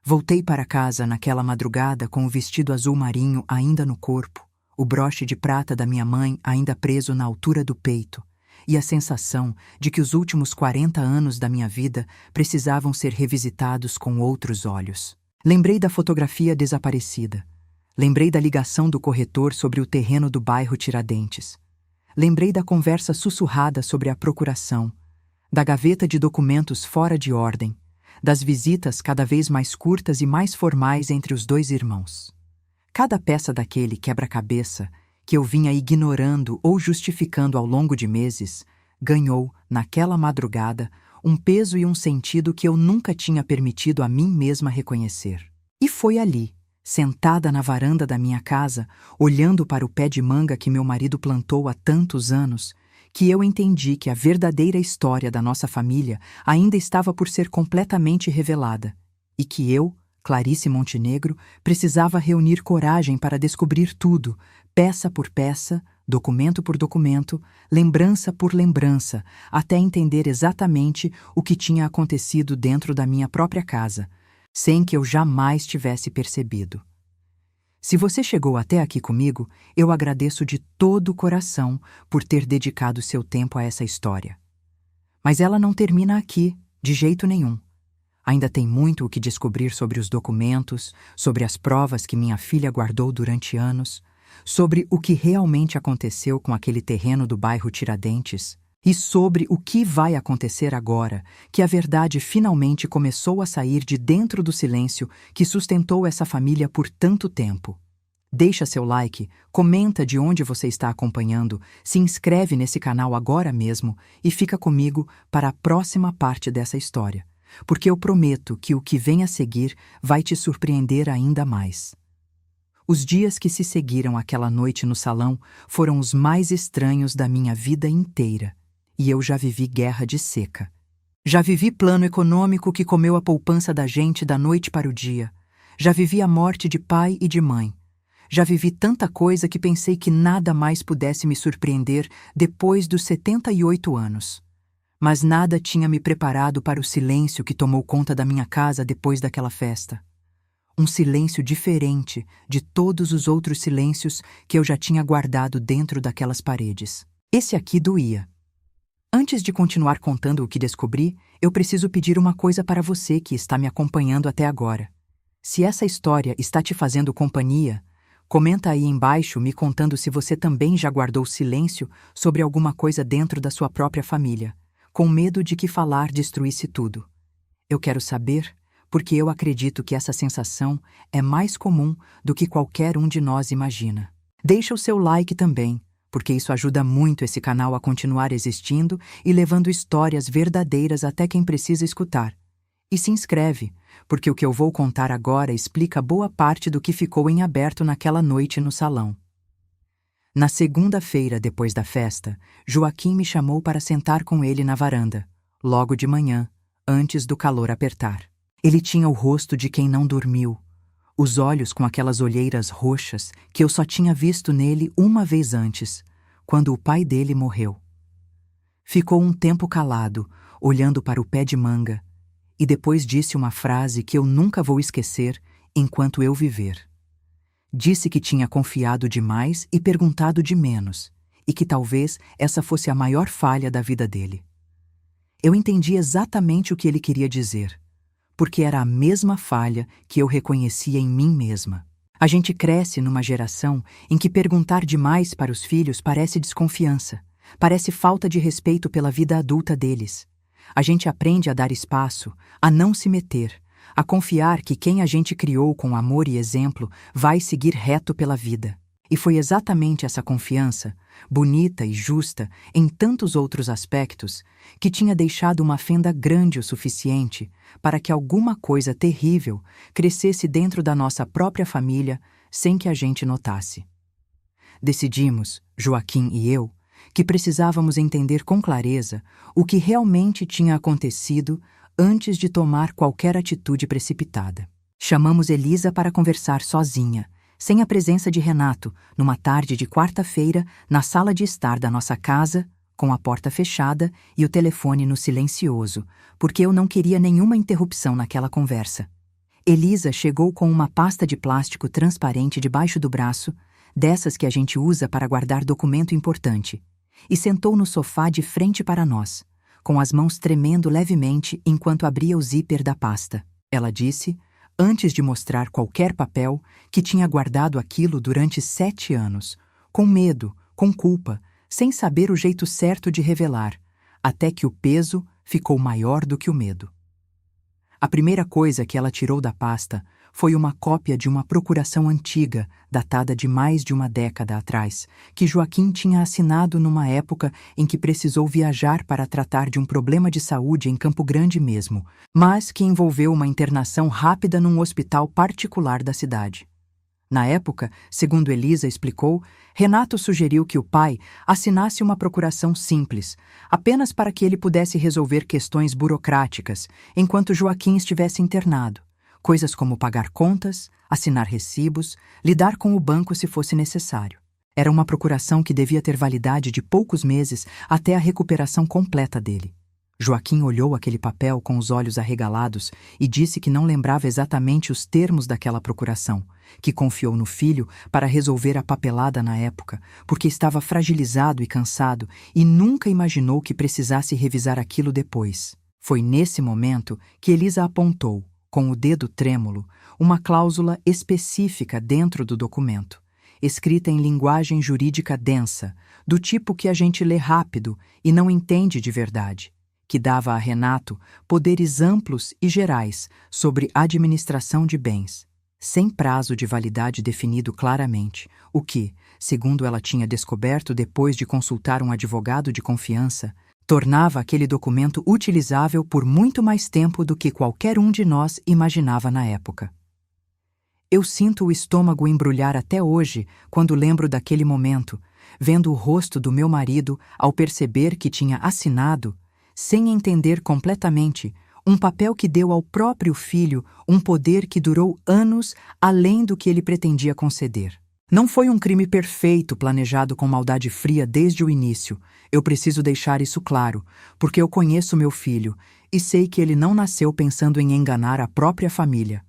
Voltei para casa naquela madrugada com o vestido azul marinho ainda no corpo, o broche de prata da minha mãe ainda preso na altura do peito, e a sensação de que os últimos 40 anos da minha vida precisavam ser revisitados com outros olhos. Lembrei da fotografia desaparecida. Lembrei da ligação do corretor sobre o terreno do bairro Tiradentes. Lembrei da conversa sussurrada sobre a procuração, da gaveta de documentos fora de ordem, das visitas cada vez mais curtas e mais formais entre os dois irmãos. Cada peça daquele quebra-cabeça que eu vinha ignorando ou justificando ao longo de meses, ganhou, naquela madrugada, um peso e um sentido que eu nunca tinha permitido a mim mesma reconhecer. E foi ali, sentada na varanda da minha casa, olhando para o pé de manga que meu marido plantou há tantos anos, que eu entendi que a verdadeira história da nossa família ainda estava por ser completamente revelada, e que eu, Clarice Montenegro, precisava reunir coragem para descobrir tudo, peça por peça, documento por documento, lembrança por lembrança, até entender exatamente o que tinha acontecido dentro da minha própria casa, sem que eu jamais tivesse percebido. Se você chegou até aqui comigo, eu agradeço de todo o coração por ter dedicado seu tempo a essa história. Mas ela não termina aqui, de jeito nenhum. Ainda tem muito o que descobrir sobre os documentos, sobre as provas que minha filha guardou durante anos, sobre o que realmente aconteceu com aquele terreno do bairro Tiradentes e sobre o que vai acontecer agora que a verdade finalmente começou a sair de dentro do silêncio que sustentou essa família por tanto tempo. Deixa seu like, comenta de onde você está acompanhando, se inscreve nesse canal agora mesmo e fica comigo para a próxima parte dessa história, porque eu prometo que o que vem a seguir vai te surpreender ainda mais. Os dias que se seguiram àquela noite no salão foram os mais estranhos da minha vida inteira, e eu já vivi guerra de seca. Já vivi plano econômico que comeu a poupança da gente da noite para o dia. Já vivi a morte de pai e de mãe. Já vivi tanta coisa que pensei que nada mais pudesse me surpreender depois dos 78 anos. Mas nada tinha me preparado para o silêncio que tomou conta da minha casa depois daquela festa. Um silêncio diferente de todos os outros silêncios que eu já tinha guardado dentro daquelas paredes. Esse aqui doía. Antes de continuar contando o que descobri, eu preciso pedir uma coisa para você que está me acompanhando até agora. Se essa história está te fazendo companhia, comenta aí embaixo me contando se você também já guardou silêncio sobre alguma coisa dentro da sua própria família, com medo de que falar destruísse tudo. Eu quero saber, porque eu acredito que essa sensação é mais comum do que qualquer um de nós imagina. Deixa o seu like também, porque isso ajuda muito esse canal a continuar existindo e levando histórias verdadeiras até quem precisa escutar. E se inscreve, porque o que eu vou contar agora explica boa parte do que ficou em aberto naquela noite no salão. Na segunda-feira, depois da festa, Joaquim me chamou para sentar com ele na varanda, logo de manhã, antes do calor apertar. Ele tinha o rosto de quem não dormiu, os olhos com aquelas olheiras roxas que eu só tinha visto nele uma vez antes, quando o pai dele morreu. Ficou um tempo calado, olhando para o pé de manga, e depois disse uma frase que eu nunca vou esquecer enquanto eu viver. Disse que tinha confiado demais e perguntado de menos, e que talvez essa fosse a maior falha da vida dele. Eu entendi exatamente o que ele queria dizer, porque era a mesma falha que eu reconhecia em mim mesma. A gente cresce numa geração em que perguntar demais para os filhos parece desconfiança, parece falta de respeito pela vida adulta deles. A gente aprende a dar espaço, a não se meter, a confiar que quem a gente criou com amor e exemplo vai seguir reto pela vida. E foi exatamente essa confiança, bonita e justa em tantos outros aspectos, que tinha deixado uma fenda grande o suficiente para que alguma coisa terrível crescesse dentro da nossa própria família sem que a gente notasse. Decidimos, Joaquim e eu, que precisávamos entender com clareza o que realmente tinha acontecido antes de tomar qualquer atitude precipitada. Chamamos Elisa para conversar sozinha, sem a presença de Renato, numa tarde de quarta-feira, na sala de estar da nossa casa, com a porta fechada e o telefone no silencioso, porque eu não queria nenhuma interrupção naquela conversa. Elisa chegou com uma pasta de plástico transparente debaixo do braço, dessas que a gente usa para guardar documento importante, e sentou no sofá de frente para nós, com as mãos tremendo levemente enquanto abria o zíper da pasta. Ela disse, antes de mostrar qualquer papel, que tinha guardado aquilo durante 7 anos, com medo, com culpa, sem saber o jeito certo de revelar, até que o peso ficou maior do que o medo. A primeira coisa que ela tirou da pasta foi uma cópia de uma procuração antiga, datada de mais de uma década atrás, que Joaquim tinha assinado numa época em que precisou viajar para tratar de um problema de saúde em Campo Grande mesmo, mas que envolveu uma internação rápida num hospital particular da cidade. Na época, segundo Elisa explicou, Renato sugeriu que o pai assinasse uma procuração simples, apenas para que ele pudesse resolver questões burocráticas, enquanto Joaquim estivesse internado. Coisas como pagar contas, assinar recibos, lidar com o banco se fosse necessário. Era uma procuração que devia ter validade de poucos meses até a recuperação completa dele. Joaquim olhou aquele papel com os olhos arregalados e disse que não lembrava exatamente os termos daquela procuração, que confiou no filho para resolver a papelada na época, porque estava fragilizado e cansado e nunca imaginou que precisasse revisar aquilo depois. Foi nesse momento que Elisa apontou, com o dedo trêmulo, uma cláusula específica dentro do documento, escrita em linguagem jurídica densa, do tipo que a gente lê rápido e não entende de verdade, que dava a Renato poderes amplos e gerais sobre administração de bens, sem prazo de validade definido claramente, o que, segundo ela tinha descoberto depois de consultar um advogado de confiança, tornava aquele documento utilizável por muito mais tempo do que qualquer um de nós imaginava na época. Eu sinto o estômago embrulhar até hoje quando lembro daquele momento, vendo o rosto do meu marido ao perceber que tinha assinado, sem entender completamente, um papel que deu ao próprio filho um poder que durou anos além do que ele pretendia conceder. Não foi um crime perfeito planejado com maldade fria desde o início. Eu preciso deixar isso claro, porque eu conheço meu filho e sei que ele não nasceu pensando em enganar a própria família.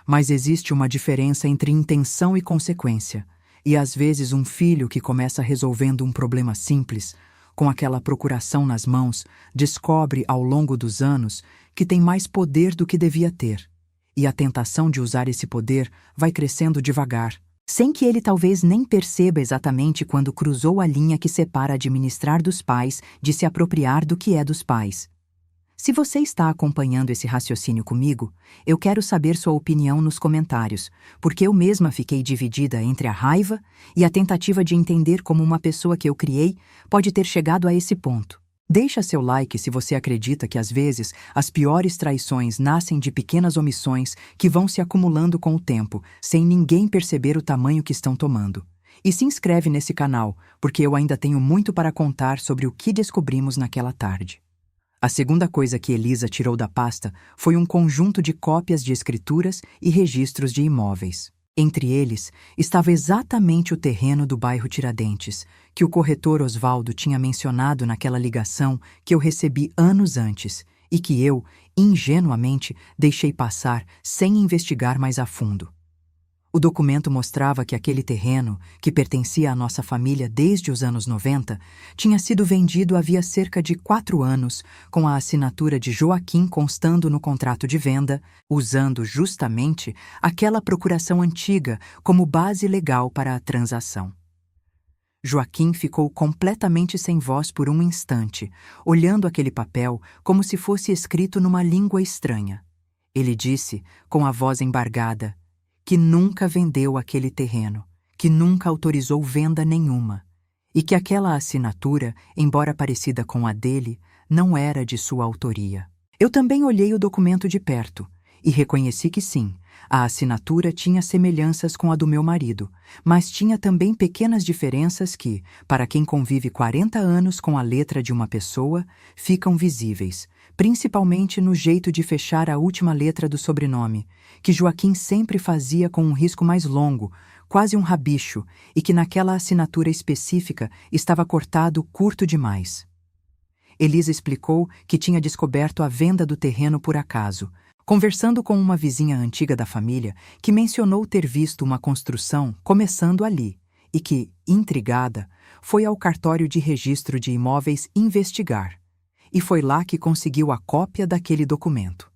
Mas existe uma diferença entre intenção e consequência, e às vezes um filho que começa resolvendo um problema simples, com aquela procuração nas mãos, descobre ao longo dos anos que tem mais poder do que devia ter, e a tentação de usar esse poder vai crescendo devagar, sem que ele talvez nem perceba exatamente quando cruzou a linha que separa administrar dos pais de se apropriar do que é dos pais. Se você está acompanhando esse raciocínio comigo, eu quero saber sua opinião nos comentários, porque eu mesma fiquei dividida entre a raiva e a tentativa de entender como uma pessoa que eu criei pode ter chegado a esse ponto. Deixa seu like se você acredita que às vezes as piores traições nascem de pequenas omissões que vão se acumulando com o tempo, sem ninguém perceber o tamanho que estão tomando. E se inscreve nesse canal, porque eu ainda tenho muito para contar sobre o que descobrimos naquela tarde. A segunda coisa que Elisa tirou da pasta foi um conjunto de cópias de escrituras e registros de imóveis. Entre eles estava exatamente o terreno do bairro Tiradentes, que o corretor Osvaldo tinha mencionado naquela ligação que eu recebi anos antes e que eu, ingenuamente, deixei passar sem investigar mais a fundo. O documento mostrava que aquele terreno, que pertencia à nossa família desde os anos 90, tinha sido vendido havia cerca de 4 anos, com a assinatura de Joaquim constando no contrato de venda, usando justamente aquela procuração antiga como base legal para a transação. Joaquim ficou completamente sem voz por um instante, olhando aquele papel como se fosse escrito numa língua estranha. Ele disse, com a voz embargada, que nunca vendeu aquele terreno, que nunca autorizou venda nenhuma, e que aquela assinatura, embora parecida com a dele, não era de sua autoria. Eu também olhei o documento de perto e reconheci que sim, a assinatura tinha semelhanças com a do meu marido, mas tinha também pequenas diferenças que, para quem convive 40 anos com a letra de uma pessoa, ficam visíveis, principalmente no jeito de fechar a última letra do sobrenome, que Joaquim sempre fazia com um risco mais longo, quase um rabicho, e que naquela assinatura específica estava cortado curto demais. Elisa explicou que tinha descoberto a venda do terreno por acaso, conversando com uma vizinha antiga da família que mencionou ter visto uma construção começando ali e que, intrigada, foi ao cartório de registro de imóveis investigar. E foi lá que conseguiu a cópia daquele documento.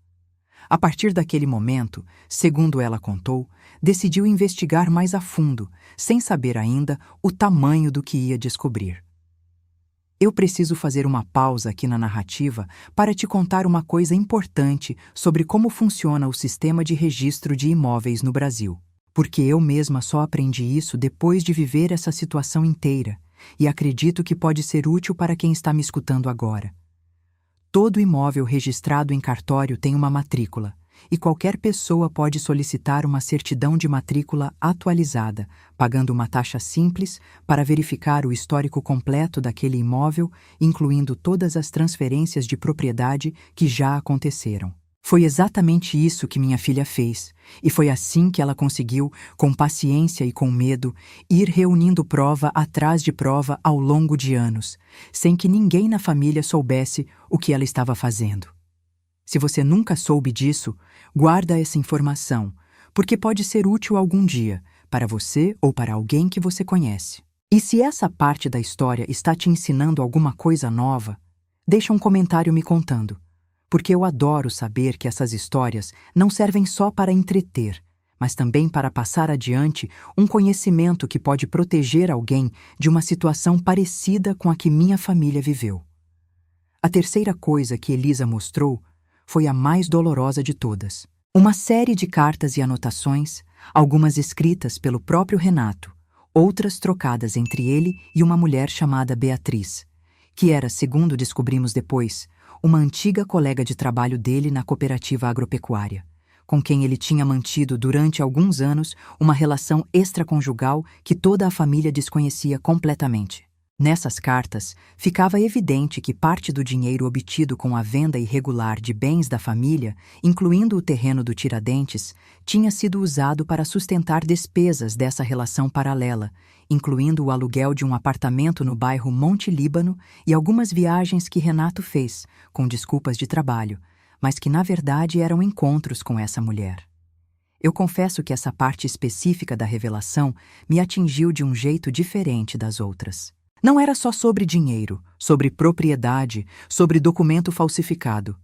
A partir daquele momento, segundo ela contou, decidiu investigar mais a fundo, sem saber ainda o tamanho do que ia descobrir. Eu preciso fazer uma pausa aqui na narrativa para te contar uma coisa importante sobre como funciona o sistema de registro de imóveis no Brasil. Porque eu mesma só aprendi isso depois de viver essa situação inteira, e acredito que pode ser útil para quem está me escutando agora. Todo imóvel registrado em cartório tem uma matrícula, e qualquer pessoa pode solicitar uma certidão de matrícula atualizada, pagando uma taxa simples para verificar o histórico completo daquele imóvel, incluindo todas as transferências de propriedade que já aconteceram. Foi exatamente isso que minha filha fez, e foi assim que ela conseguiu, com paciência e com medo, ir reunindo prova atrás de prova ao longo de anos, sem que ninguém na família soubesse o que ela estava fazendo. Se você nunca soube disso, guarda essa informação, porque pode ser útil algum dia, para você ou para alguém que você conhece. E se essa parte da história está te ensinando alguma coisa nova, deixa um comentário me contando, porque eu adoro saber que essas histórias não servem só para entreter, mas também para passar adiante um conhecimento que pode proteger alguém de uma situação parecida com a que minha família viveu. A terceira coisa que Elisa mostrou foi a mais dolorosa de todas. Uma série de cartas e anotações, algumas escritas pelo próprio Renato, outras trocadas entre ele e uma mulher chamada Beatriz, que era, segundo descobrimos depois, uma antiga colega de trabalho dele na cooperativa agropecuária, com quem ele tinha mantido durante alguns anos uma relação extraconjugal que toda a família desconhecia completamente. Nessas cartas, ficava evidente que parte do dinheiro obtido com a venda irregular de bens da família, incluindo o terreno do Tiradentes, tinha sido usado para sustentar despesas dessa relação paralela, incluindo o aluguel de um apartamento no bairro Monte Líbano e algumas viagens que Renato fez, com desculpas de trabalho, mas que na verdade eram encontros com essa mulher. Eu confesso que essa parte específica da revelação me atingiu de um jeito diferente das outras. Não era só sobre dinheiro, sobre propriedade, sobre documento falsificado.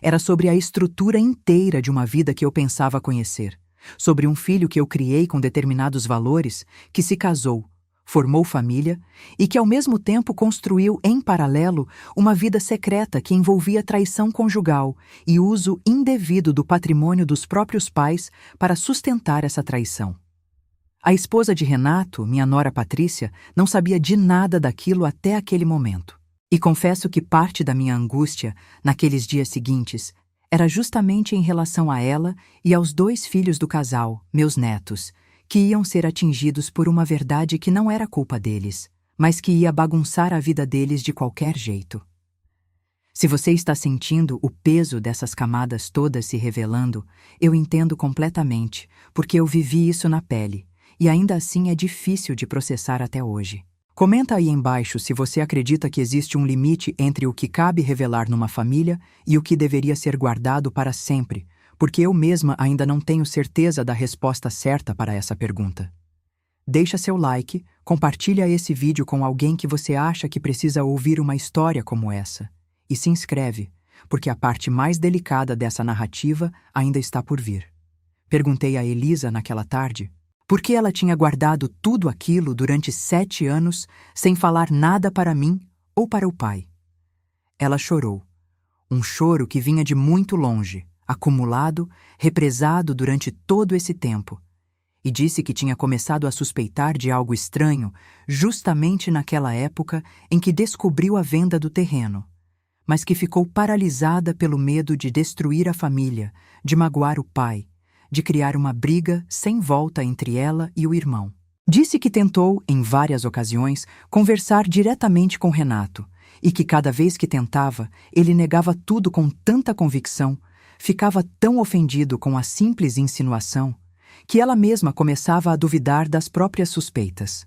Era sobre a estrutura inteira de uma vida que eu pensava conhecer, sobre um filho que eu criei com determinados valores, que se casou, formou família e que ao mesmo tempo construiu em paralelo uma vida secreta que envolvia traição conjugal e uso indevido do patrimônio dos próprios pais para sustentar essa traição. A esposa de Renato, minha nora Patrícia, não sabia de nada daquilo até aquele momento. E confesso que parte da minha angústia, naqueles dias seguintes, era justamente em relação a ela e aos 2 filhos do casal, meus netos, que iam ser atingidos por uma verdade que não era culpa deles, mas que ia bagunçar a vida deles de qualquer jeito. Se você está sentindo o peso dessas camadas todas se revelando, eu entendo completamente, porque eu vivi isso na pele. E ainda assim é difícil de processar até hoje. Comenta aí embaixo se você acredita que existe um limite entre o que cabe revelar numa família e o que deveria ser guardado para sempre, porque eu mesma ainda não tenho certeza da resposta certa para essa pergunta. Deixa seu like, compartilha esse vídeo com alguém que você acha que precisa ouvir uma história como essa. E se inscreve, porque a parte mais delicada dessa narrativa ainda está por vir. Perguntei a Elisa naquela tarde por que ela tinha guardado tudo aquilo durante 7 anos sem falar nada para mim ou para o pai. Ela chorou. Um choro que vinha de muito longe, acumulado, represado durante todo esse tempo. E disse que tinha começado a suspeitar de algo estranho justamente naquela época em que descobriu a venda do terreno, mas que ficou paralisada pelo medo de destruir a família, de magoar o pai, de criar uma briga sem volta entre ela e o irmão. Disse que tentou, em várias ocasiões, conversar diretamente com Renato, e que cada vez que tentava, ele negava tudo com tanta convicção, ficava tão ofendido com a simples insinuação, que ela mesma começava a duvidar das próprias suspeitas.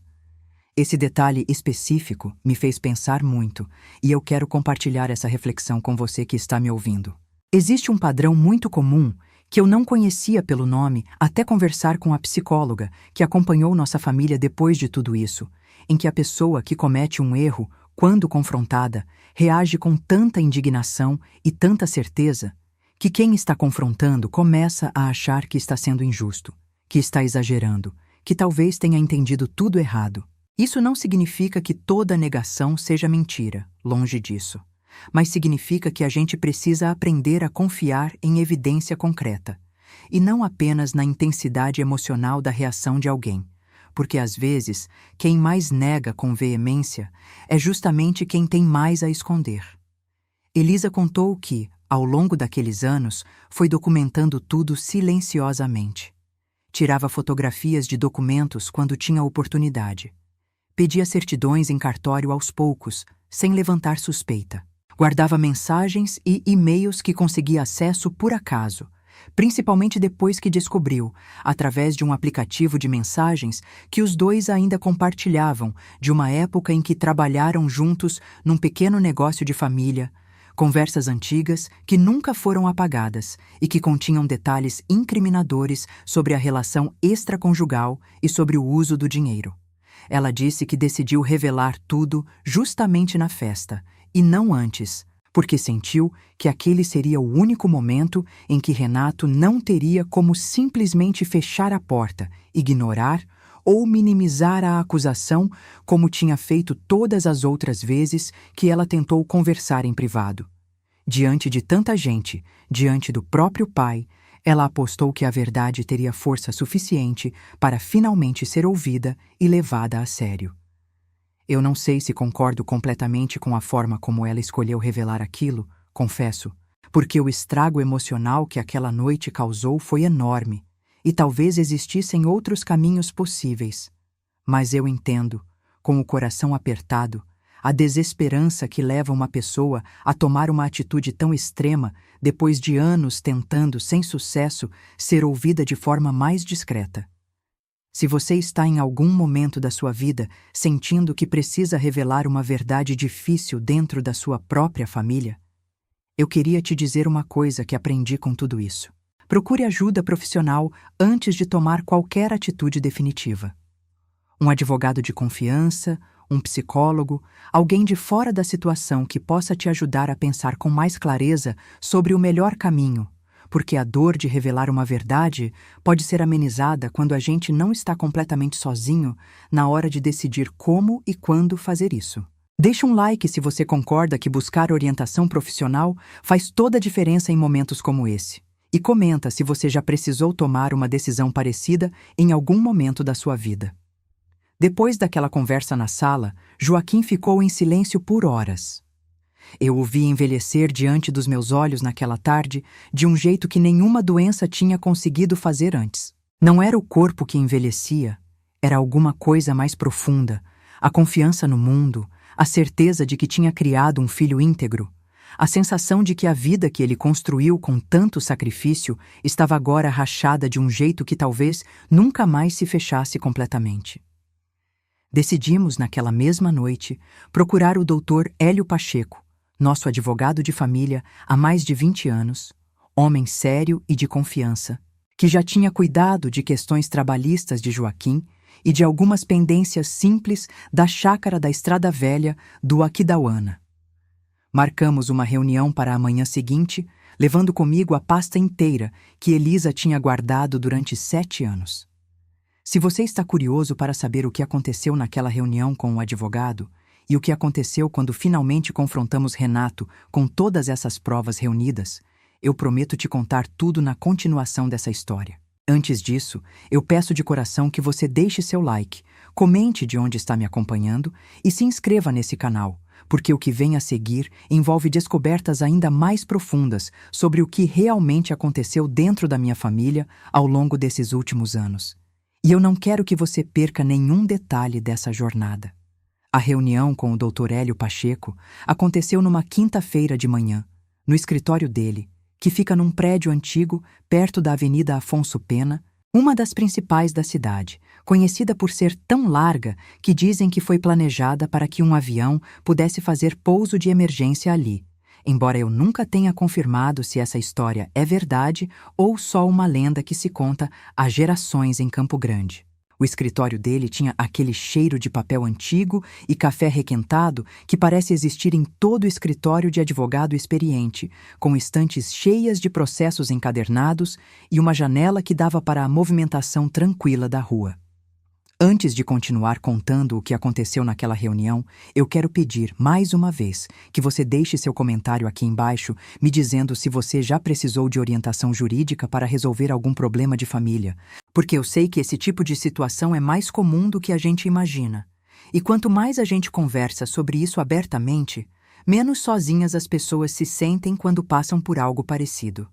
Esse detalhe específico me fez pensar muito, e eu quero compartilhar essa reflexão com você que está me ouvindo. Existe um padrão muito comum que eu não conhecia pelo nome até conversar com a psicóloga que acompanhou nossa família depois de tudo isso, em que a pessoa que comete um erro, quando confrontada, reage com tanta indignação e tanta certeza que quem está confrontando começa a achar que está sendo injusto, que está exagerando, que talvez tenha entendido tudo errado. Isso não significa que toda negação seja mentira, longe disso. Mas significa que a gente precisa aprender a confiar em evidência concreta, e não apenas na intensidade emocional da reação de alguém, porque às vezes quem mais nega com veemência é justamente quem tem mais a esconder. Elisa contou que, ao longo daqueles anos, foi documentando tudo silenciosamente. Tirava fotografias de documentos quando tinha oportunidade. Pedia certidões em cartório aos poucos, sem levantar suspeita. Guardava mensagens e e-mails que conseguia acesso por acaso, principalmente depois que descobriu, através de um aplicativo de mensagens que os 2 ainda compartilhavam de uma época em que trabalharam juntos num pequeno negócio de família, conversas antigas que nunca foram apagadas e que continham detalhes incriminadores sobre a relação extraconjugal e sobre o uso do dinheiro. Ela disse que decidiu revelar tudo justamente na festa, e não antes, porque sentiu que aquele seria o único momento em que Renato não teria como simplesmente fechar a porta, ignorar ou minimizar a acusação como tinha feito todas as outras vezes que ela tentou conversar em privado. Diante de tanta gente, diante do próprio pai, ela apostou que a verdade teria força suficiente para finalmente ser ouvida e levada a sério. Eu não sei se concordo completamente com a forma como ela escolheu revelar aquilo, confesso, porque o estrago emocional que aquela noite causou foi enorme, e talvez existissem outros caminhos possíveis. Mas eu entendo, com o coração apertado, a desesperança que leva uma pessoa a tomar uma atitude tão extrema depois de anos tentando, sem sucesso, ser ouvida de forma mais discreta. Se você está em algum momento da sua vida sentindo que precisa revelar uma verdade difícil dentro da sua própria família, eu queria te dizer uma coisa que aprendi com tudo isso. Procure ajuda profissional antes de tomar qualquer atitude definitiva. Um advogado de confiança, um psicólogo, alguém de fora da situação que possa te ajudar a pensar com mais clareza sobre o melhor caminho, porque a dor de revelar uma verdade pode ser amenizada quando a gente não está completamente sozinho na hora de decidir como e quando fazer isso. Deixa um like se você concorda que buscar orientação profissional faz toda a diferença em momentos como esse. E comenta se você já precisou tomar uma decisão parecida em algum momento da sua vida. Depois daquela conversa na sala, Joaquim ficou em silêncio por horas. Eu o vi envelhecer diante dos meus olhos naquela tarde de um jeito que nenhuma doença tinha conseguido fazer antes. Não era o corpo que envelhecia, era alguma coisa mais profunda, a confiança no mundo, a certeza de que tinha criado um filho íntegro, a sensação de que a vida que ele construiu com tanto sacrifício estava agora rachada de um jeito que talvez nunca mais se fechasse completamente. Decidimos, naquela mesma noite, procurar o Dr. Hélio Pacheco, nosso advogado de família há mais de 20 anos, homem sério e de confiança, que já tinha cuidado de questões trabalhistas de Joaquim e de algumas pendências simples da chácara da Estrada Velha do Aquidauana. Marcamos uma reunião para a manhã seguinte, levando comigo a pasta inteira que Elisa tinha guardado durante 7 anos. Se você está curioso para saber o que aconteceu naquela reunião com o advogado e o que aconteceu quando finalmente confrontamos Renato com todas essas provas reunidas, eu prometo te contar tudo na continuação dessa história. Antes disso, eu peço de coração que você deixe seu like, comente de onde está me acompanhando e se inscreva nesse canal, porque o que vem a seguir envolve descobertas ainda mais profundas sobre o que realmente aconteceu dentro da minha família ao longo desses últimos anos. E eu não quero que você perca nenhum detalhe dessa jornada. A reunião com o Dr. Hélio Pacheco aconteceu numa quinta-feira de manhã, no escritório dele, que fica num prédio antigo perto da Avenida Afonso Pena, uma das principais da cidade, conhecida por ser tão larga que dizem que foi planejada para que um avião pudesse fazer pouso de emergência ali, embora eu nunca tenha confirmado se essa história é verdade ou só uma lenda que se conta há gerações em Campo Grande. O escritório dele tinha aquele cheiro de papel antigo e café requentado que parece existir em todo escritório de advogado experiente, com estantes cheias de processos encadernados e uma janela que dava para a movimentação tranquila da rua. Antes de continuar contando o que aconteceu naquela reunião, eu quero pedir, mais uma vez, que você deixe seu comentário aqui embaixo me dizendo se você já precisou de orientação jurídica para resolver algum problema de família, porque eu sei que esse tipo de situação é mais comum do que a gente imagina. E quanto mais a gente conversa sobre isso abertamente, menos sozinhas as pessoas se sentem quando passam por algo parecido.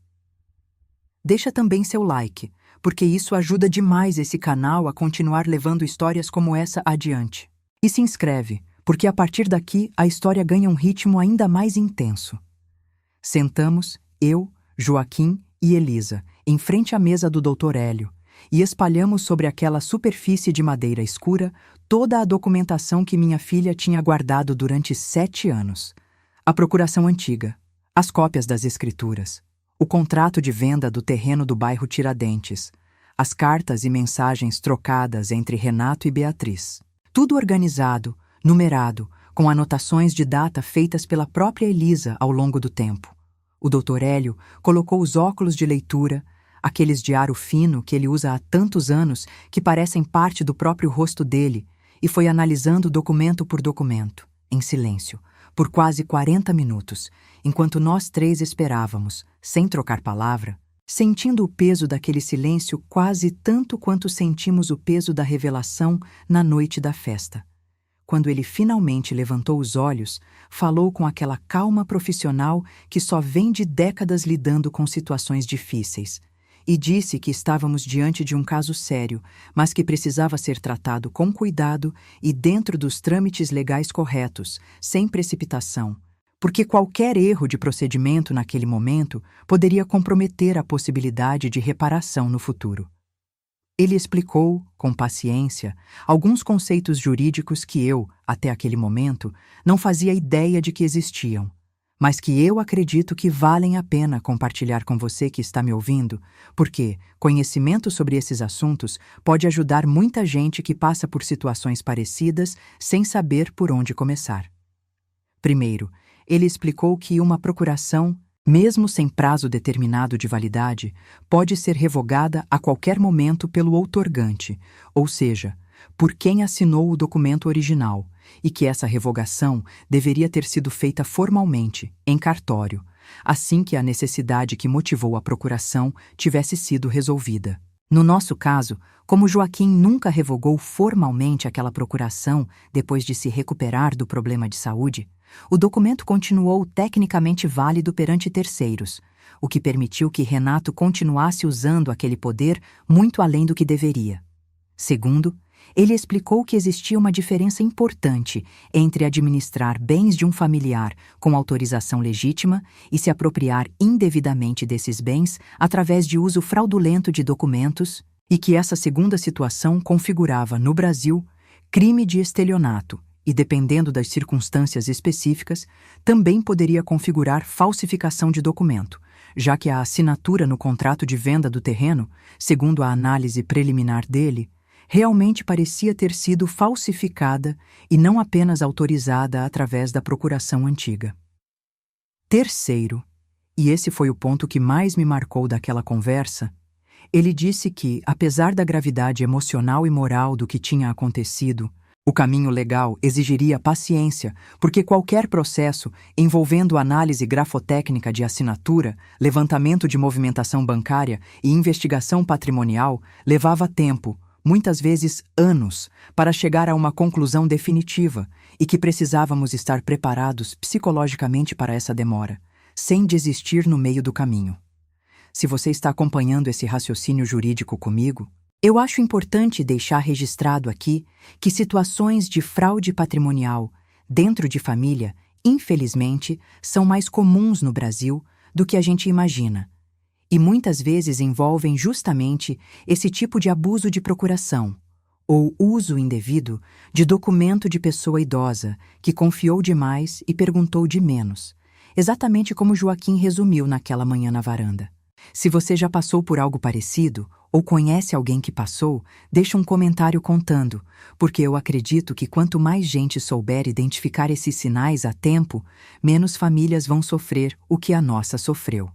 Deixa também seu like, porque isso ajuda demais esse canal a continuar levando histórias como essa adiante. E se inscreve, porque a partir daqui a história ganha um ritmo ainda mais intenso. Sentamos, eu, Joaquim e Elisa, em frente à mesa do Dr. Hélio, e espalhamos sobre aquela superfície de madeira escura toda a documentação que minha filha tinha guardado durante 7 anos. A procuração antiga, as cópias das escrituras, o contrato de venda do terreno do bairro Tiradentes, as cartas e mensagens trocadas entre Renato e Beatriz. Tudo organizado, numerado, com anotações de data feitas pela própria Elisa ao longo do tempo. O Dr. Hélio colocou os óculos de leitura, aqueles de aro fino que ele usa há tantos anos que parecem parte do próprio rosto dele, e foi analisando documento por documento, em silêncio, por quase 40 minutos, enquanto nós 3 esperávamos, sem trocar palavra, sentindo o peso daquele silêncio quase tanto quanto sentimos o peso da revelação na noite da festa, quando ele finalmente levantou os olhos, falou com aquela calma profissional que só vem de décadas lidando com situações difíceis, e disse que estávamos diante de um caso sério, mas que precisava ser tratado com cuidado e dentro dos trâmites legais corretos, sem precipitação, porque qualquer erro de procedimento naquele momento poderia comprometer a possibilidade de reparação no futuro. Ele explicou, com paciência, alguns conceitos jurídicos que eu, até aquele momento, não fazia ideia de que existiam, mas que eu acredito que valem a pena compartilhar com você que está me ouvindo, porque conhecimento sobre esses assuntos pode ajudar muita gente que passa por situações parecidas sem saber por onde começar. Primeiro, ele explicou que uma procuração, mesmo sem prazo determinado de validade, pode ser revogada a qualquer momento pelo outorgante, ou seja, por quem assinou o documento original, e que essa revogação deveria ter sido feita formalmente, em cartório, assim que a necessidade que motivou a procuração tivesse sido resolvida. No nosso caso, como Joaquim nunca revogou formalmente aquela procuração depois de se recuperar do problema de saúde, o documento continuou tecnicamente válido perante terceiros, o que permitiu que Renato continuasse usando aquele poder muito além do que deveria. Segundo, ele explicou que existia uma diferença importante entre administrar bens de um familiar com autorização legítima e se apropriar indevidamente desses bens através de uso fraudulento de documentos, e que essa segunda situação configurava, no Brasil, crime de estelionato e, dependendo das circunstâncias específicas, também poderia configurar falsificação de documento, já que a assinatura no contrato de venda do terreno, segundo a análise preliminar dele, realmente parecia ter sido falsificada e não apenas autorizada através da procuração antiga. Terceiro, e esse foi o ponto que mais me marcou daquela conversa, ele disse que, apesar da gravidade emocional e moral do que tinha acontecido, o caminho legal exigiria paciência, porque qualquer processo envolvendo análise grafotécnica de assinatura, levantamento de movimentação bancária e investigação patrimonial levava tempo, muitas vezes anos, para chegar a uma conclusão definitiva, e que precisávamos estar preparados psicologicamente para essa demora, sem desistir no meio do caminho. Se você está acompanhando esse raciocínio jurídico comigo, eu acho importante deixar registrado aqui que situações de fraude patrimonial dentro de família, infelizmente, são mais comuns no Brasil do que a gente imagina, e muitas vezes envolvem justamente esse tipo de abuso de procuração, ou uso indevido de documento de pessoa idosa que confiou demais e perguntou de menos, exatamente como Joaquim resumiu naquela manhã na varanda. Se você já passou por algo parecido, ou conhece alguém que passou, deixa um comentário contando, porque eu acredito que quanto mais gente souber identificar esses sinais a tempo, menos famílias vão sofrer o que a nossa sofreu.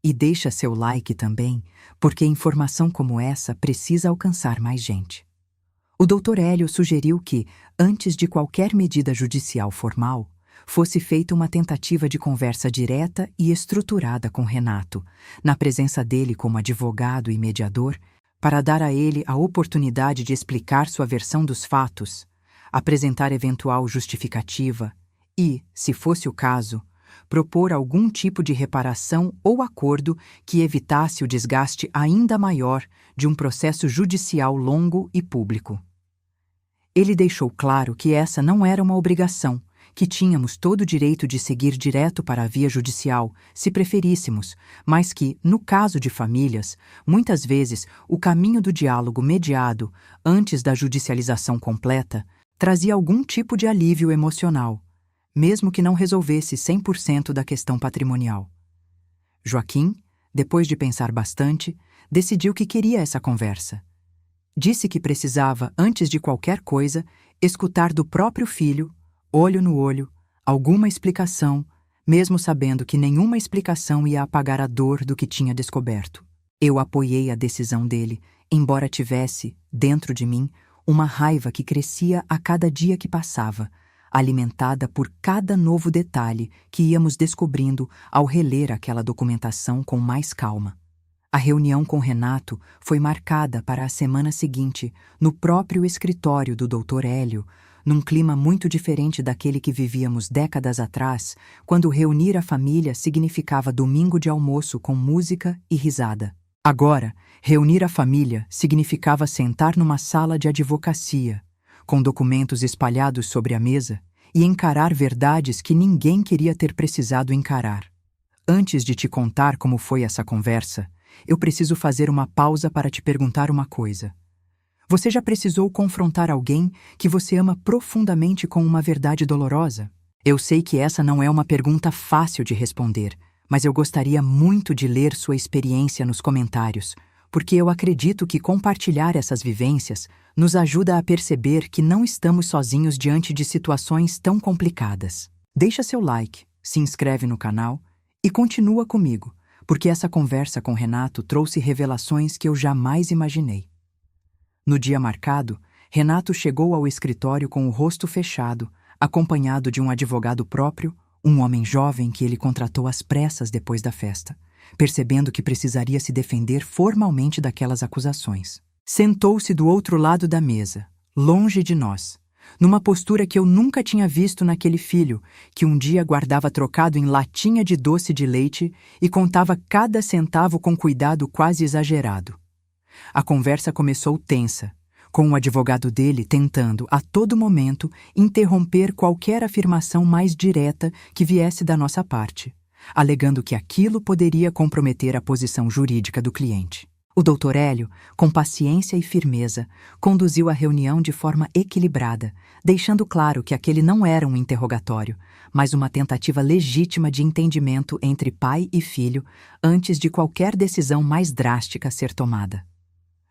E deixa seu like também, porque informação como essa precisa alcançar mais gente. O Dr. Hélio sugeriu que, antes de qualquer medida judicial formal, fosse feita uma tentativa de conversa direta e estruturada com Renato, na presença dele como advogado e mediador, para dar a ele a oportunidade de explicar sua versão dos fatos, apresentar eventual justificativa e, se fosse o caso, propor algum tipo de reparação ou acordo que evitasse o desgaste ainda maior de um processo judicial longo e público. Ele deixou claro que essa não era uma obrigação, que tínhamos todo o direito de seguir direto para a via judicial, se preferíssemos, mas que, no caso de famílias, muitas vezes o caminho do diálogo mediado, antes da judicialização completa, trazia algum tipo de alívio emocional, mesmo que não resolvesse 100% da questão patrimonial. Joaquim, depois de pensar bastante, decidiu que queria essa conversa. Disse que precisava, antes de qualquer coisa, escutar do próprio filho, olho no olho, alguma explicação, mesmo sabendo que nenhuma explicação ia apagar a dor do que tinha descoberto. Eu apoiei a decisão dele, embora tivesse, dentro de mim, uma raiva que crescia a cada dia que passava, alimentada por cada novo detalhe que íamos descobrindo ao reler aquela documentação com mais calma. A reunião com Renato foi marcada para a semana seguinte, no próprio escritório do Dr. Hélio, num clima muito diferente daquele que vivíamos décadas atrás, quando reunir a família significava domingo de almoço com música e risada. Agora, reunir a família significava sentar numa sala de advocacia, com documentos espalhados sobre a mesa, e encarar verdades que ninguém queria ter precisado encarar. Antes de te contar como foi essa conversa, eu preciso fazer uma pausa para te perguntar uma coisa. Você já precisou confrontar alguém que você ama profundamente com uma verdade dolorosa? Eu sei que essa não é uma pergunta fácil de responder, mas eu gostaria muito de ler sua experiência nos comentários, porque eu acredito que compartilhar essas vivências nos ajuda a perceber que não estamos sozinhos diante de situações tão complicadas. Deixa seu like, se inscreve no canal e continua comigo, porque essa conversa com Renato trouxe revelações que eu jamais imaginei. No dia marcado, Renato chegou ao escritório com o rosto fechado, acompanhado de um advogado próprio, um homem jovem que ele contratou às pressas depois da festa, percebendo que precisaria se defender formalmente daquelas acusações. Sentou-se do outro lado da mesa, longe de nós, numa postura que eu nunca tinha visto naquele filho que um dia guardava trocado em latinha de doce de leite e contava cada centavo com cuidado quase exagerado. A conversa começou tensa, com o advogado dele tentando, a todo momento, interromper qualquer afirmação mais direta que viesse da nossa parte, alegando que aquilo poderia comprometer a posição jurídica do cliente. O Dr. Hélio, com paciência e firmeza, conduziu a reunião de forma equilibrada, deixando claro que aquele não era um interrogatório, mas uma tentativa legítima de entendimento entre pai e filho antes de qualquer decisão mais drástica ser tomada.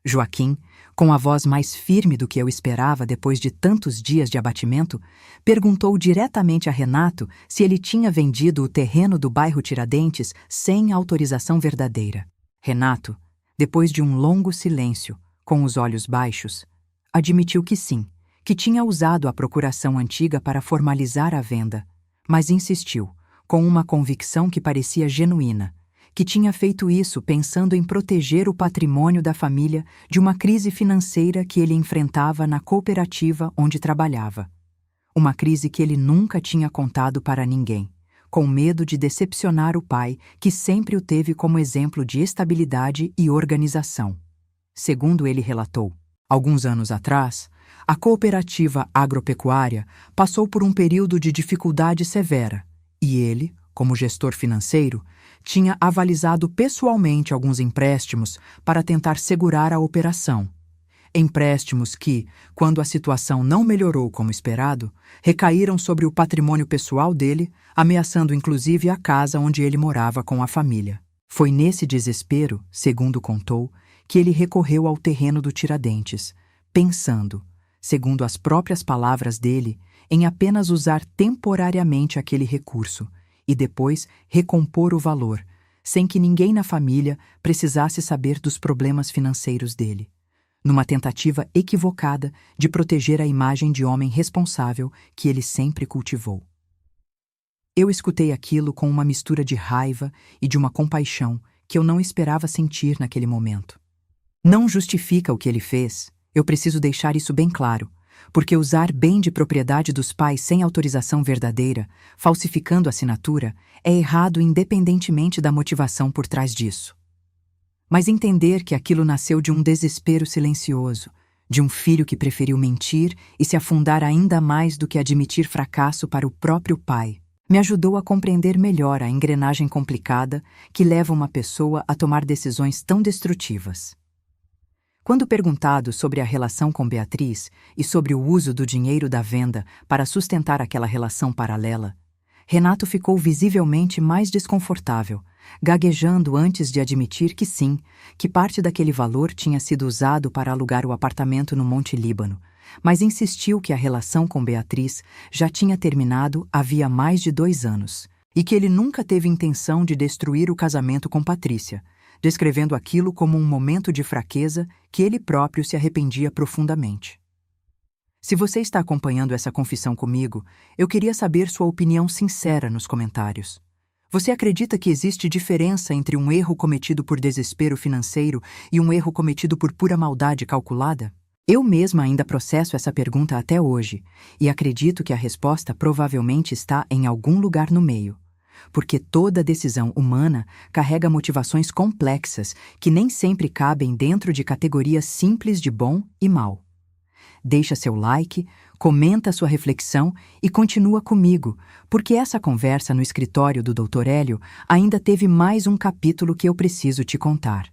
Joaquim, com a voz mais firme do que eu esperava depois de tantos dias de abatimento, perguntou diretamente a Renato se ele tinha vendido o terreno do bairro Tiradentes sem autorização verdadeira. Renato, depois de um longo silêncio, com os olhos baixos, admitiu que sim, que tinha usado a procuração antiga para formalizar a venda, mas insistiu, com uma convicção que parecia genuína, que tinha feito isso pensando em proteger o patrimônio da família de uma crise financeira que ele enfrentava na cooperativa onde trabalhava. Uma crise que ele nunca tinha contado para ninguém, com medo de decepcionar o pai, que sempre o teve como exemplo de estabilidade e organização. Segundo ele relatou, alguns anos atrás, a cooperativa agropecuária passou por um período de dificuldade severa, e ele, como gestor financeiro, tinha avalizado pessoalmente alguns empréstimos para tentar segurar a operação. Empréstimos que, quando a situação não melhorou como esperado, recaíram sobre o patrimônio pessoal dele, ameaçando inclusive a casa onde ele morava com a família. Foi nesse desespero, segundo contou, que ele recorreu ao terreno do Tiradentes, pensando, segundo as próprias palavras dele, em apenas usar temporariamente aquele recurso e depois recompor o valor, sem que ninguém na família precisasse saber dos problemas financeiros dele, numa tentativa equivocada de proteger a imagem de homem responsável que ele sempre cultivou. Eu escutei aquilo com uma mistura de raiva e de uma compaixão que eu não esperava sentir naquele momento. Não justifica o que ele fez, eu preciso deixar isso bem claro, porque usar bem de propriedade dos pais sem autorização verdadeira, falsificando a assinatura, é errado independentemente da motivação por trás disso. Mas entender que aquilo nasceu de um desespero silencioso, de um filho que preferiu mentir e se afundar ainda mais do que admitir fracasso para o próprio pai, me ajudou a compreender melhor a engrenagem complicada que leva uma pessoa a tomar decisões tão destrutivas. Quando perguntado sobre a relação com Beatriz e sobre o uso do dinheiro da venda para sustentar aquela relação paralela, Renato ficou visivelmente mais desconfortável, gaguejando antes de admitir que sim, que parte daquele valor tinha sido usado para alugar o apartamento no Monte Líbano, mas insistiu que a relação com Beatriz já tinha terminado havia mais de 2 anos e que ele nunca teve intenção de destruir o casamento com Patrícia, descrevendo aquilo como um momento de fraqueza que ele próprio se arrependia profundamente. Se você está acompanhando essa confissão comigo, eu queria saber sua opinião sincera nos comentários. Você acredita que existe diferença entre um erro cometido por desespero financeiro e um erro cometido por pura maldade calculada? Eu mesma ainda processo essa pergunta até hoje, e acredito que a resposta provavelmente está em algum lugar no meio. Porque toda decisão humana carrega motivações complexas que nem sempre cabem dentro de categorias simples de bom e mal. Deixa seu like, comenta sua reflexão e continua comigo, porque essa conversa no escritório do Dr. Hélio ainda teve mais um capítulo que eu preciso te contar.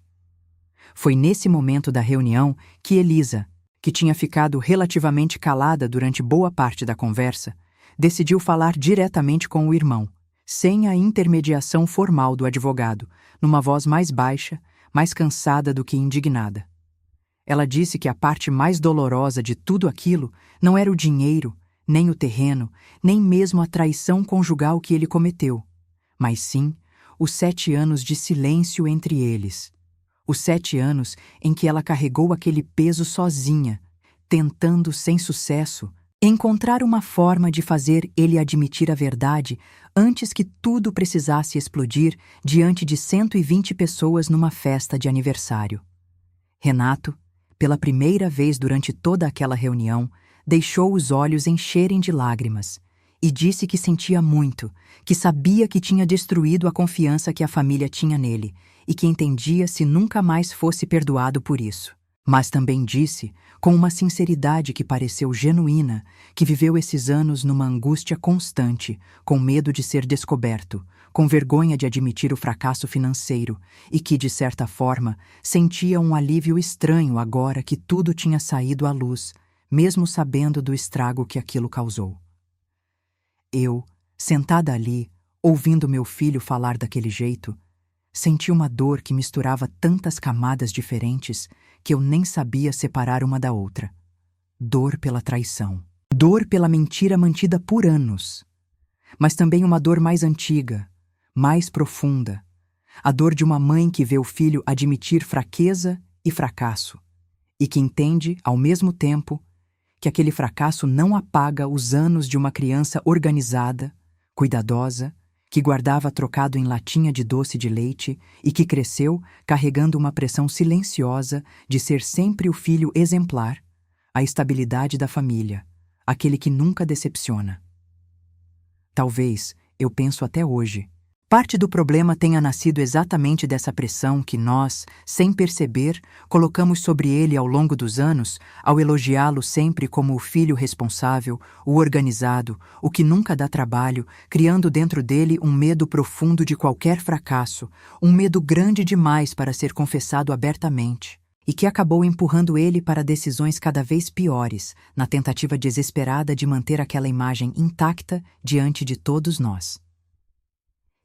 Foi nesse momento da reunião que Elisa, que tinha ficado relativamente calada durante boa parte da conversa, decidiu falar diretamente com o irmão, sem a intermediação formal do advogado, numa voz mais baixa, mais cansada do que indignada. Ela disse que a parte mais dolorosa de tudo aquilo não era o dinheiro, nem o terreno, nem mesmo a traição conjugal que ele cometeu, mas sim os 7 anos de silêncio entre eles. Os 7 anos em que ela carregou aquele peso sozinha, tentando sem sucesso encontrar uma forma de fazer ele admitir a verdade antes que tudo precisasse explodir diante de 120 pessoas numa festa de aniversário. Renato, pela primeira vez durante toda aquela reunião, deixou os olhos encherem de lágrimas e disse que sentia muito, que sabia que tinha destruído a confiança que a família tinha nele e que entendia se nunca mais fosse perdoado por isso. Mas também disse, com uma sinceridade que pareceu genuína, que viveu esses anos numa angústia constante, com medo de ser descoberto, com vergonha de admitir o fracasso financeiro e que, de certa forma, sentia um alívio estranho agora que tudo tinha saído à luz, mesmo sabendo do estrago que aquilo causou. Eu, sentada ali, ouvindo meu filho falar daquele jeito, senti uma dor que misturava tantas camadas diferentes que eu nem sabia separar uma da outra. Dor pela traição. Dor pela mentira mantida por anos. Mas também uma dor mais antiga, mais profunda. A dor de uma mãe que vê o filho admitir fraqueza e fracasso, e que entende, ao mesmo tempo, que aquele fracasso não apaga os anos de uma criança organizada, cuidadosa, que guardava trocado em latinha de doce de leite e que cresceu carregando uma pressão silenciosa de ser sempre o filho exemplar, a estabilidade da família, aquele que nunca decepciona. Talvez, eu penso até hoje, parte do problema tenha nascido exatamente dessa pressão que nós, sem perceber, colocamos sobre ele ao longo dos anos, ao elogiá-lo sempre como o filho responsável, o organizado, o que nunca dá trabalho, criando dentro dele um medo profundo de qualquer fracasso, um medo grande demais para ser confessado abertamente, e que acabou empurrando ele para decisões cada vez piores, na tentativa desesperada de manter aquela imagem intacta diante de todos nós.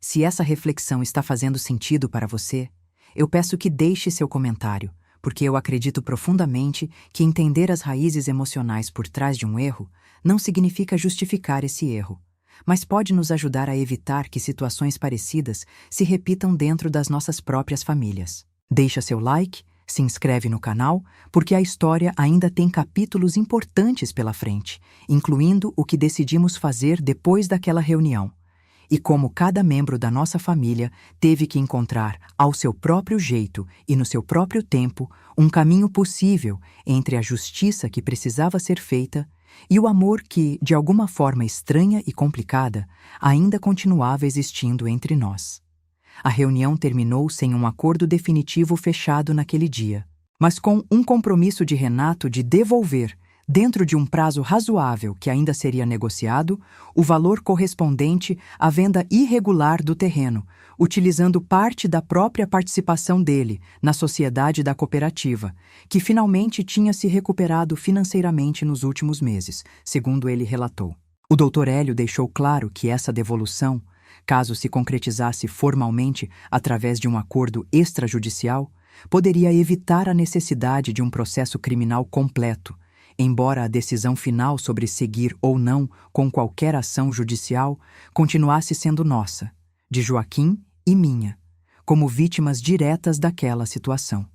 Se essa reflexão está fazendo sentido para você, eu peço que deixe seu comentário, porque eu acredito profundamente que entender as raízes emocionais por trás de um erro não significa justificar esse erro, mas pode nos ajudar a evitar que situações parecidas se repitam dentro das nossas próprias famílias. Deixa seu like, se inscreve no canal, porque a história ainda tem capítulos importantes pela frente, incluindo o que decidimos fazer depois daquela reunião. E como cada membro da nossa família teve que encontrar, ao seu próprio jeito e no seu próprio tempo, um caminho possível entre a justiça que precisava ser feita e o amor que, de alguma forma estranha e complicada, ainda continuava existindo entre nós. A reunião terminou sem um acordo definitivo fechado naquele dia, mas com um compromisso de Renato de devolver, dentro de um prazo razoável que ainda seria negociado, o valor correspondente à venda irregular do terreno, utilizando parte da própria participação dele na sociedade da cooperativa, que finalmente tinha se recuperado financeiramente nos últimos meses, segundo ele relatou. O Dr. Hélio deixou claro que essa devolução, caso se concretizasse formalmente através de um acordo extrajudicial, poderia evitar a necessidade de um processo criminal completo, embora a decisão final sobre seguir ou não com qualquer ação judicial continuasse sendo nossa, de Joaquim e minha, como vítimas diretas daquela situação.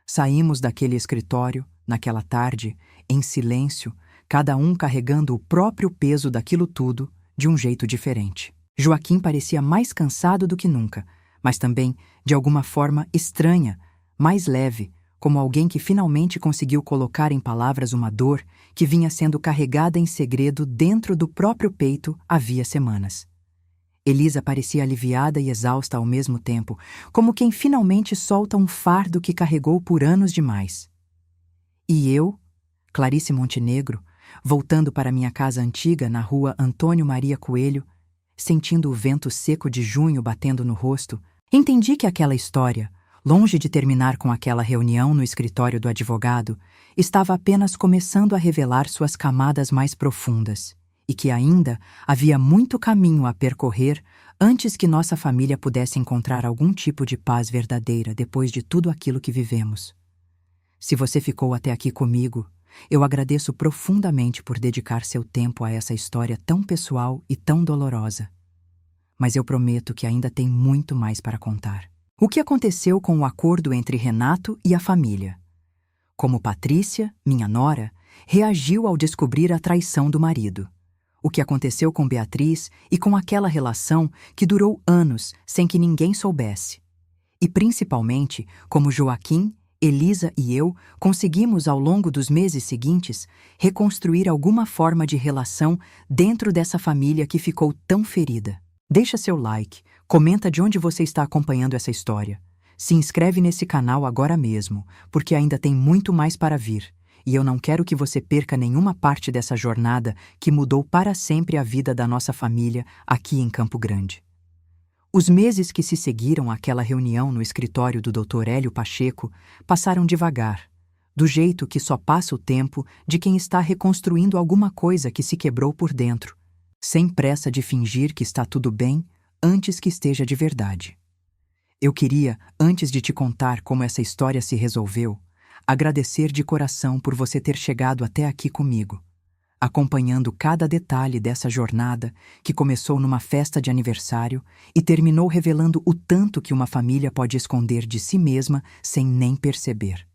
Saímos daquele escritório, naquela tarde, em silêncio, cada um carregando o próprio peso daquilo tudo, de um jeito diferente. Joaquim parecia mais cansado do que nunca, mas também, de alguma forma estranha, mais leve, como alguém que finalmente conseguiu colocar em palavras uma dor que vinha sendo carregada em segredo dentro do próprio peito havia semanas. Elisa parecia aliviada e exausta ao mesmo tempo, como quem finalmente solta um fardo que carregou por anos demais. E eu, Clarice Montenegro, voltando para minha casa antiga na rua Antônio Maria Coelho, sentindo o vento seco de junho batendo no rosto, entendi que aquela história, longe de terminar com aquela reunião no escritório do advogado, estava apenas começando a revelar suas camadas mais profundas, e que ainda havia muito caminho a percorrer antes que nossa família pudesse encontrar algum tipo de paz verdadeira depois de tudo aquilo que vivemos. Se você ficou até aqui comigo, eu agradeço profundamente por dedicar seu tempo a essa história tão pessoal e tão dolorosa. Mas eu prometo que ainda tem muito mais para contar. O que aconteceu com o acordo entre Renato e a família? Como Patrícia, minha nora, reagiu ao descobrir a traição do marido? O que aconteceu com Beatriz e com aquela relação que durou anos sem que ninguém soubesse? E principalmente, como Joaquim, Elisa e eu conseguimos ao longo dos meses seguintes reconstruir alguma forma de relação dentro dessa família que ficou tão ferida. Deixa seu like, comenta de onde você está acompanhando essa história. Se inscreve nesse canal agora mesmo, porque ainda tem muito mais para vir. E eu não quero que você perca nenhuma parte dessa jornada que mudou para sempre a vida da nossa família aqui em Campo Grande. Os meses que se seguiram àquela reunião no escritório do Dr. Hélio Pacheco passaram devagar, do jeito que só passa o tempo de quem está reconstruindo alguma coisa que se quebrou por dentro, sem pressa de fingir que está tudo bem antes que esteja de verdade. Eu queria, antes de te contar como essa história se resolveu, agradecer de coração por você ter chegado até aqui comigo, acompanhando cada detalhe dessa jornada que começou numa festa de aniversário e terminou revelando o tanto que uma família pode esconder de si mesma sem nem perceber.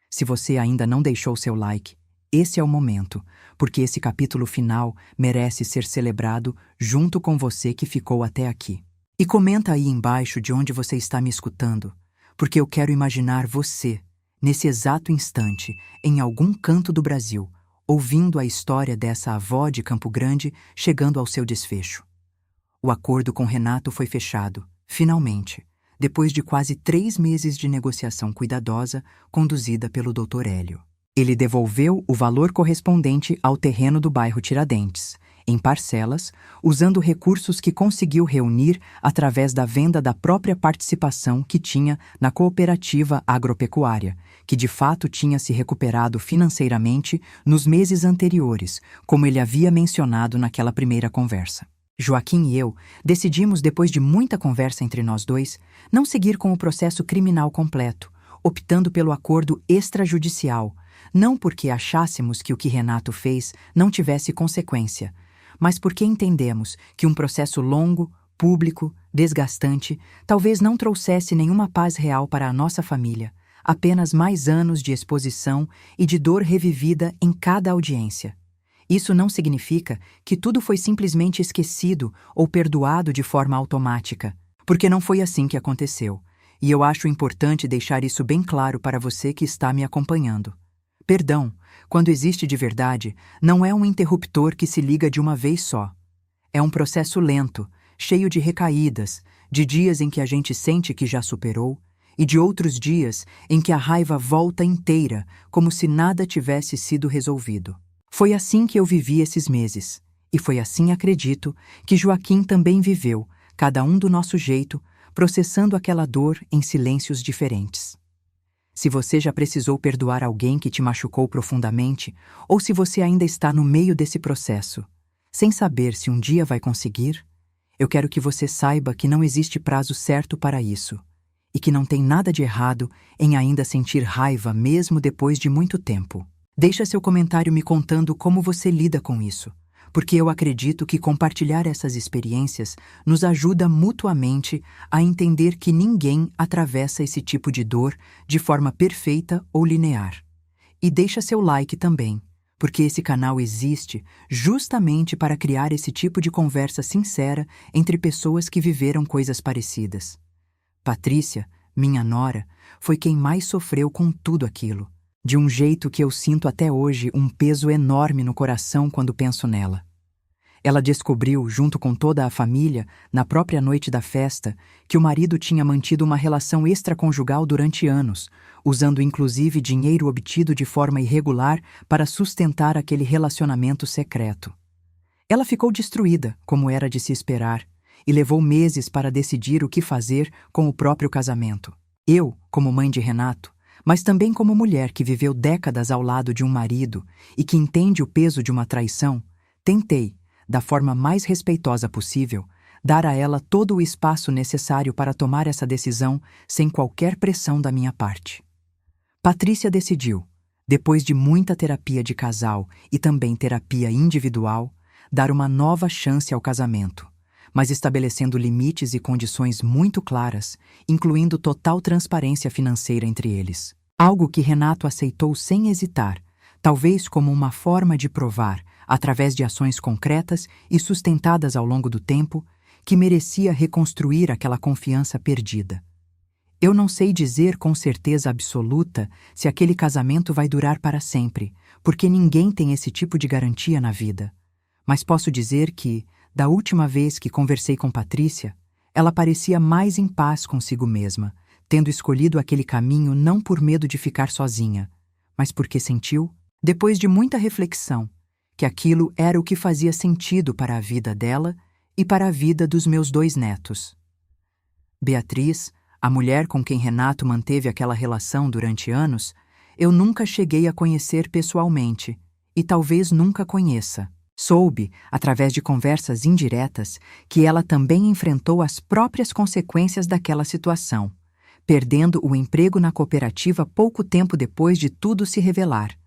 Se você ainda não deixou seu like, esse é o momento, porque esse capítulo final merece ser celebrado junto com você que ficou até aqui. E comenta aí embaixo de onde você está me escutando, porque eu quero imaginar você, nesse exato instante, em algum canto do Brasil, ouvindo a história dessa avó de Campo Grande chegando ao seu desfecho. O acordo com Renato foi fechado, finalmente, depois de quase 3 meses de negociação cuidadosa conduzida pelo Dr. Hélio. Ele devolveu o valor correspondente ao terreno do bairro Tiradentes, em parcelas, usando recursos que conseguiu reunir através da venda da própria participação que tinha na cooperativa agropecuária, que de fato tinha se recuperado financeiramente nos meses anteriores, como ele havia mencionado naquela primeira conversa. Joaquim e eu decidimos, depois de muita conversa entre nós dois, não seguir com o processo criminal completo, optando pelo acordo extrajudicial, não porque achássemos que o que Renato fez não tivesse consequência, mas porque entendemos que um processo longo, público, desgastante, talvez não trouxesse nenhuma paz real para a nossa família, apenas mais anos de exposição e de dor revivida em cada audiência. Isso não significa que tudo foi simplesmente esquecido ou perdoado de forma automática, porque não foi assim que aconteceu, e eu acho importante deixar isso bem claro para você que está me acompanhando. Perdão, quando existe de verdade, não é um interruptor que se liga de uma vez só. É um processo lento, cheio de recaídas, de dias em que a gente sente que já superou, e de outros dias em que a raiva volta inteira, como se nada tivesse sido resolvido. Foi assim que eu vivi esses meses, e foi assim, acredito, que Joaquim também viveu, cada um do nosso jeito, processando aquela dor em silêncios diferentes. Se você já precisou perdoar alguém que te machucou profundamente, ou se você ainda está no meio desse processo, sem saber se um dia vai conseguir, eu quero que você saiba que não existe prazo certo para isso, e que não tem nada de errado em ainda sentir raiva mesmo depois de muito tempo. Deixa seu comentário me contando como você lida com isso, porque eu acredito que compartilhar essas experiências nos ajuda mutuamente a entender que ninguém atravessa esse tipo de dor de forma perfeita ou linear. E deixa seu like também, porque esse canal existe justamente para criar esse tipo de conversa sincera entre pessoas que viveram coisas parecidas. Patrícia, minha nora, foi quem mais sofreu com tudo aquilo, de um jeito que eu sinto até hoje um peso enorme no coração quando penso nela. Ela descobriu, junto com toda a família, na própria noite da festa, que o marido tinha mantido uma relação extraconjugal durante anos, usando inclusive dinheiro obtido de forma irregular para sustentar aquele relacionamento secreto. Ela ficou destruída, como era de se esperar, e levou meses para decidir o que fazer com o próprio casamento. Eu, como mãe de Renato, mas também como mulher que viveu décadas ao lado de um marido e que entende o peso de uma traição, tentei, da forma mais respeitosa possível, dar a ela todo o espaço necessário para tomar essa decisão sem qualquer pressão da minha parte. Patrícia decidiu, depois de muita terapia de casal e também terapia individual, dar uma nova chance ao casamento, mas estabelecendo limites e condições muito claras, incluindo total transparência financeira entre eles. Algo que Renato aceitou sem hesitar, talvez como uma forma de provar, através de ações concretas e sustentadas ao longo do tempo, que merecia reconstruir aquela confiança perdida. Eu não sei dizer com certeza absoluta se aquele casamento vai durar para sempre, porque ninguém tem esse tipo de garantia na vida. Mas posso dizer que, da última vez que conversei com Patrícia, ela parecia mais em paz consigo mesma, tendo escolhido aquele caminho não por medo de ficar sozinha, mas porque sentiu, depois de muita reflexão, que aquilo era o que fazia sentido para a vida dela e para a vida dos meus 2 netos. Beatriz, a mulher com quem Renato manteve aquela relação durante anos, eu nunca cheguei a conhecer pessoalmente, e talvez nunca conheça. Soube, através de conversas indiretas, que ela também enfrentou as próprias consequências daquela situação, perdendo o emprego na cooperativa pouco tempo depois de tudo se revelar,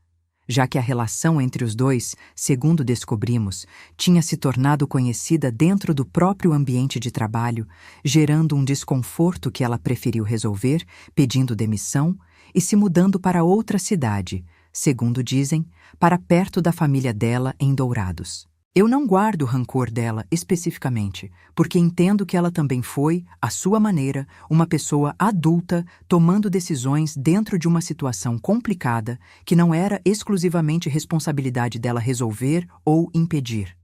já que a relação entre os dois, segundo descobrimos, tinha se tornado conhecida dentro do próprio ambiente de trabalho, gerando um desconforto que ela preferiu resolver, pedindo demissão e se mudando para outra cidade, segundo dizem, para perto da família dela em Dourados. Eu não guardo rancor dela especificamente, porque entendo que ela também foi, à sua maneira, uma pessoa adulta tomando decisões dentro de uma situação complicada que não era exclusivamente responsabilidade dela resolver ou impedir.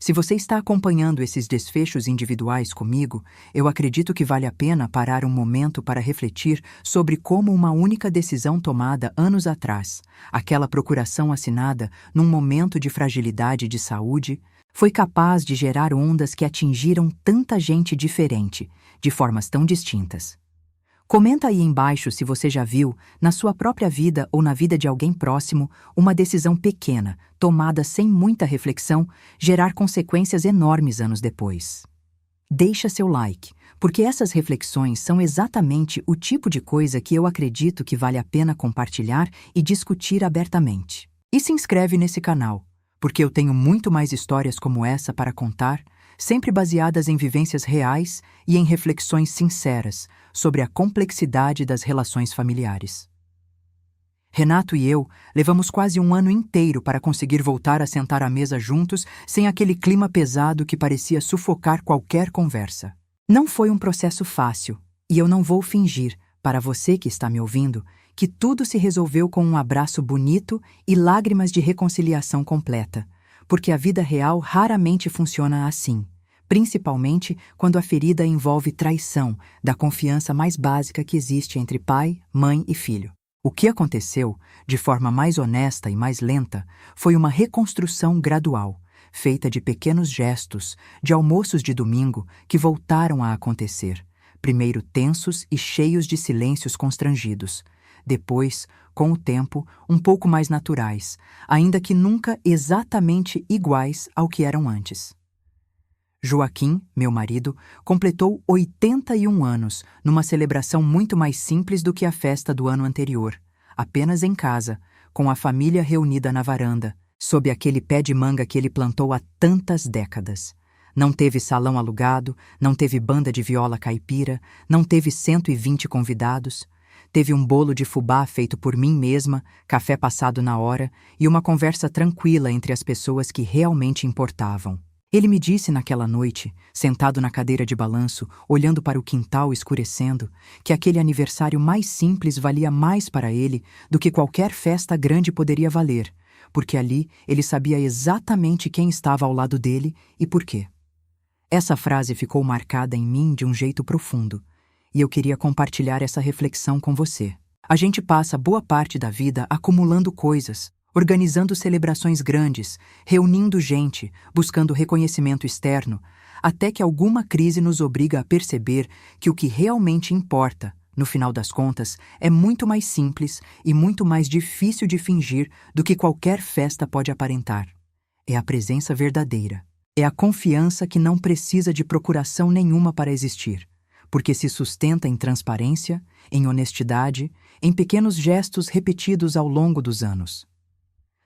Se você está acompanhando esses desfechos individuais comigo, eu acredito que vale a pena parar um momento para refletir sobre como uma única decisão tomada anos atrás, aquela procuração assinada num momento de fragilidade de saúde, foi capaz de gerar ondas que atingiram tanta gente diferente, de formas tão distintas. Comenta aí embaixo se você já viu, na sua própria vida ou na vida de alguém próximo, uma decisão pequena, tomada sem muita reflexão, gerar consequências enormes anos depois. Deixa seu like, porque essas reflexões são exatamente o tipo de coisa que eu acredito que vale a pena compartilhar e discutir abertamente. E se inscreve nesse canal, porque eu tenho muito mais histórias como essa para contar, sempre baseadas em vivências reais e em reflexões sinceras sobre a complexidade das relações familiares. Renato e eu levamos quase um ano inteiro para conseguir voltar a sentar à mesa juntos sem aquele clima pesado que parecia sufocar qualquer conversa. Não foi um processo fácil, e eu não vou fingir, para você que está me ouvindo, que tudo se resolveu com um abraço bonito e lágrimas de reconciliação completa, porque a vida real raramente funciona assim, principalmente quando a ferida envolve traição da confiança mais básica que existe entre pai, mãe e filho. O que aconteceu, de forma mais honesta e mais lenta, foi uma reconstrução gradual, feita de pequenos gestos, de almoços de domingo que voltaram a acontecer, primeiro tensos e cheios de silêncios constrangidos, depois, com o tempo, um pouco mais naturais, ainda que nunca exatamente iguais ao que eram antes. Joaquim, meu marido, completou 81 anos numa celebração muito mais simples do que a festa do ano anterior, apenas em casa, com a família reunida na varanda, sob aquele pé de manga que ele plantou há tantas décadas. Não teve salão alugado, não teve banda de viola caipira, não teve 120 convidados. Teve um bolo de fubá feito por mim mesma, café passado na hora e uma conversa tranquila entre as pessoas que realmente importavam. Ele me disse naquela noite, sentado na cadeira de balanço, olhando para o quintal escurecendo, que aquele aniversário mais simples valia mais para ele do que qualquer festa grande poderia valer, porque ali ele sabia exatamente quem estava ao lado dele e por quê. Essa frase ficou marcada em mim de um jeito profundo, e eu queria compartilhar essa reflexão com você. A gente passa boa parte da vida acumulando coisas, organizando celebrações grandes, reunindo gente, buscando reconhecimento externo, até que alguma crise nos obriga a perceber que o que realmente importa, no final das contas, é muito mais simples e muito mais difícil de fingir do que qualquer festa pode aparentar. É a presença verdadeira. É a confiança que não precisa de procuração nenhuma para existir, porque se sustenta em transparência, em honestidade, em pequenos gestos repetidos ao longo dos anos.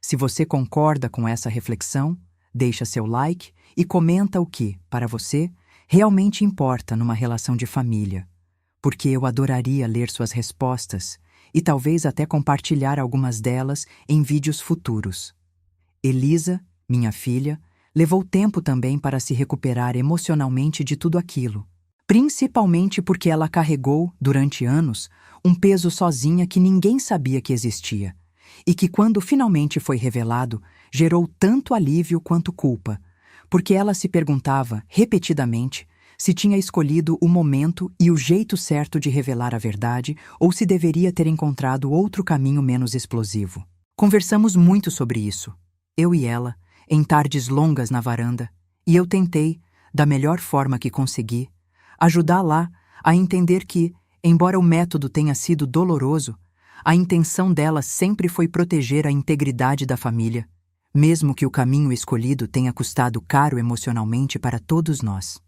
Se você concorda com essa reflexão, deixa seu like e comenta o que, para você, realmente importa numa relação de família, porque eu adoraria ler suas respostas e talvez até compartilhar algumas delas em vídeos futuros. Elisa, minha filha, levou tempo também para se recuperar emocionalmente de tudo aquilo, principalmente porque ela carregou, durante anos, um peso sozinha que ninguém sabia que existia, e que quando finalmente foi revelado, gerou tanto alívio quanto culpa, porque ela se perguntava, repetidamente, se tinha escolhido o momento e o jeito certo de revelar a verdade ou se deveria ter encontrado outro caminho menos explosivo. Conversamos muito sobre isso, eu e ela, em tardes longas na varanda, e eu tentei, da melhor forma que consegui, ajudá-la a entender que, embora o método tenha sido doloroso, a intenção dela sempre foi proteger a integridade da família, mesmo que o caminho escolhido tenha custado caro emocionalmente para todos nós.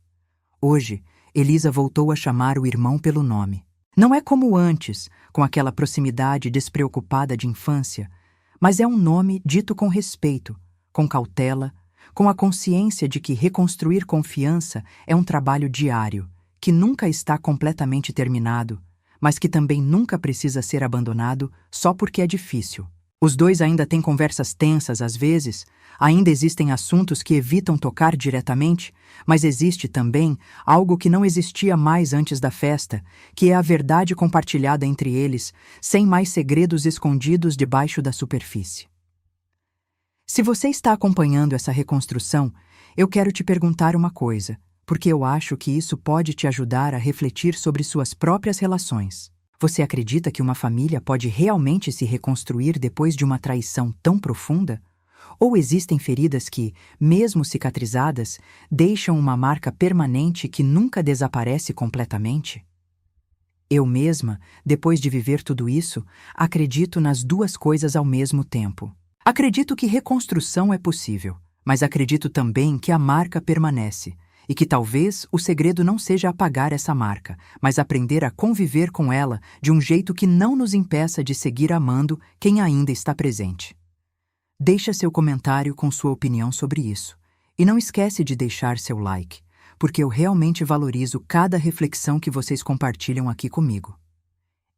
Hoje, Elisa voltou a chamar o irmão pelo nome. Não é como antes, com aquela proximidade despreocupada de infância, mas é um nome dito com respeito, com cautela, com a consciência de que reconstruir confiança é um trabalho diário, que nunca está completamente terminado, mas que também nunca precisa ser abandonado só porque é difícil. Os dois ainda têm conversas tensas às vezes, ainda existem assuntos que evitam tocar diretamente, mas existe também algo que não existia mais antes da festa, que é a verdade compartilhada entre eles, sem mais segredos escondidos debaixo da superfície. Se você está acompanhando essa reconstrução, eu quero te perguntar uma coisa, porque eu acho que isso pode te ajudar a refletir sobre suas próprias relações. Você acredita que uma família pode realmente se reconstruir depois de uma traição tão profunda? Ou existem feridas que, mesmo cicatrizadas, deixam uma marca permanente que nunca desaparece completamente? Eu mesma, depois de viver tudo isso, acredito nas duas coisas ao mesmo tempo. Acredito que reconstrução é possível, mas acredito também que a marca permanece, e que talvez o segredo não seja apagar essa marca, mas aprender a conviver com ela de um jeito que não nos impeça de seguir amando quem ainda está presente. Deixa seu comentário com sua opinião sobre isso, e não esquece de deixar seu like, porque eu realmente valorizo cada reflexão que vocês compartilham aqui comigo.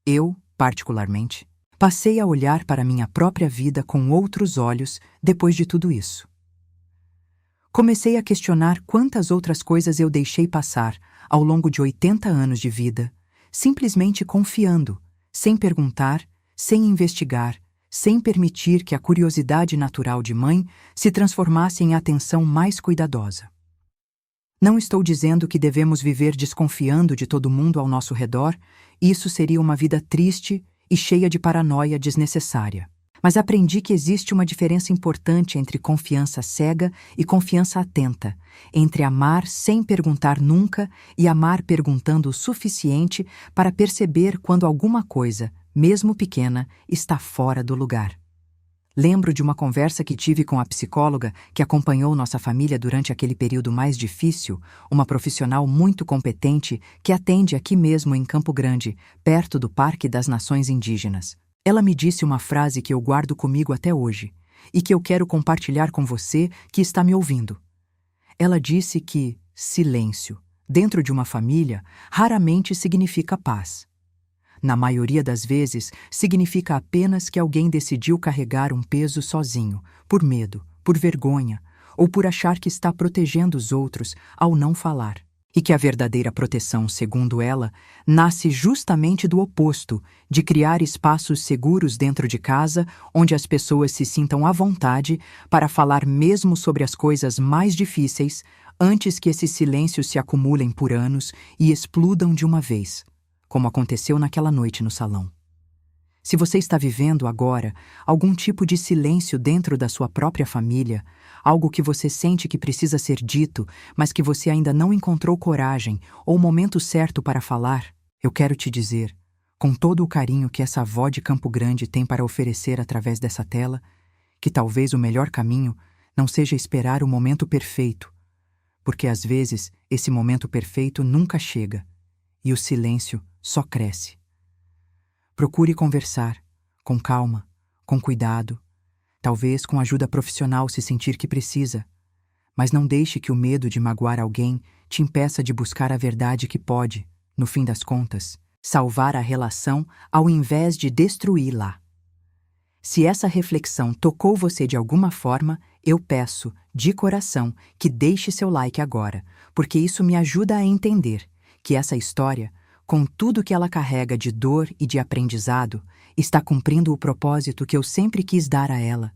Eu, particularmente, passei a olhar para minha própria vida com outros olhos depois de tudo isso. Comecei a questionar quantas outras coisas eu deixei passar ao longo de 80 anos de vida, simplesmente confiando, sem perguntar, sem investigar, sem permitir que a curiosidade natural de mãe se transformasse em atenção mais cuidadosa. Não estou dizendo que devemos viver desconfiando de todo mundo ao nosso redor, isso seria uma vida triste e cheia de paranoia desnecessária. Mas aprendi que existe uma diferença importante entre confiança cega e confiança atenta, entre amar sem perguntar nunca e amar perguntando o suficiente para perceber quando alguma coisa, mesmo pequena, está fora do lugar. Lembro de uma conversa que tive com a psicóloga que acompanhou nossa família durante aquele período mais difícil, uma profissional muito competente que atende aqui mesmo em Campo Grande, perto do Parque das Nações Indígenas. Ela me disse uma frase que eu guardo comigo até hoje e que eu quero compartilhar com você que está me ouvindo. Ela disse que silêncio, dentro de uma família, raramente significa paz. Na maioria das vezes, significa apenas que alguém decidiu carregar um peso sozinho, por medo, por vergonha, ou por achar que está protegendo os outros ao não falar. E que a verdadeira proteção, segundo ela, nasce justamente do oposto, de criar espaços seguros dentro de casa onde as pessoas se sintam à vontade para falar mesmo sobre as coisas mais difíceis, antes que esses silêncios se acumulem por anos e explodam de uma vez, como aconteceu naquela noite no salão. Se você está vivendo agora algum tipo de silêncio dentro da sua própria família, algo que você sente que precisa ser dito, mas que você ainda não encontrou coragem ou o momento certo para falar, eu quero te dizer, com todo o carinho que essa avó de Campo Grande tem para oferecer através dessa tela, que talvez o melhor caminho não seja esperar o momento perfeito, porque às vezes esse momento perfeito nunca chega e o silêncio só cresce. Procure conversar, com calma, com cuidado, talvez com ajuda profissional se sentir que precisa, mas não deixe que o medo de magoar alguém te impeça de buscar a verdade que pode, no fim das contas, salvar a relação ao invés de destruí-la. Se essa reflexão tocou você de alguma forma, eu peço, de coração, que deixe seu like agora, porque isso me ajuda a entender que essa história, com tudo que ela carrega de dor e de aprendizado, está cumprindo o propósito que eu sempre quis dar a ela,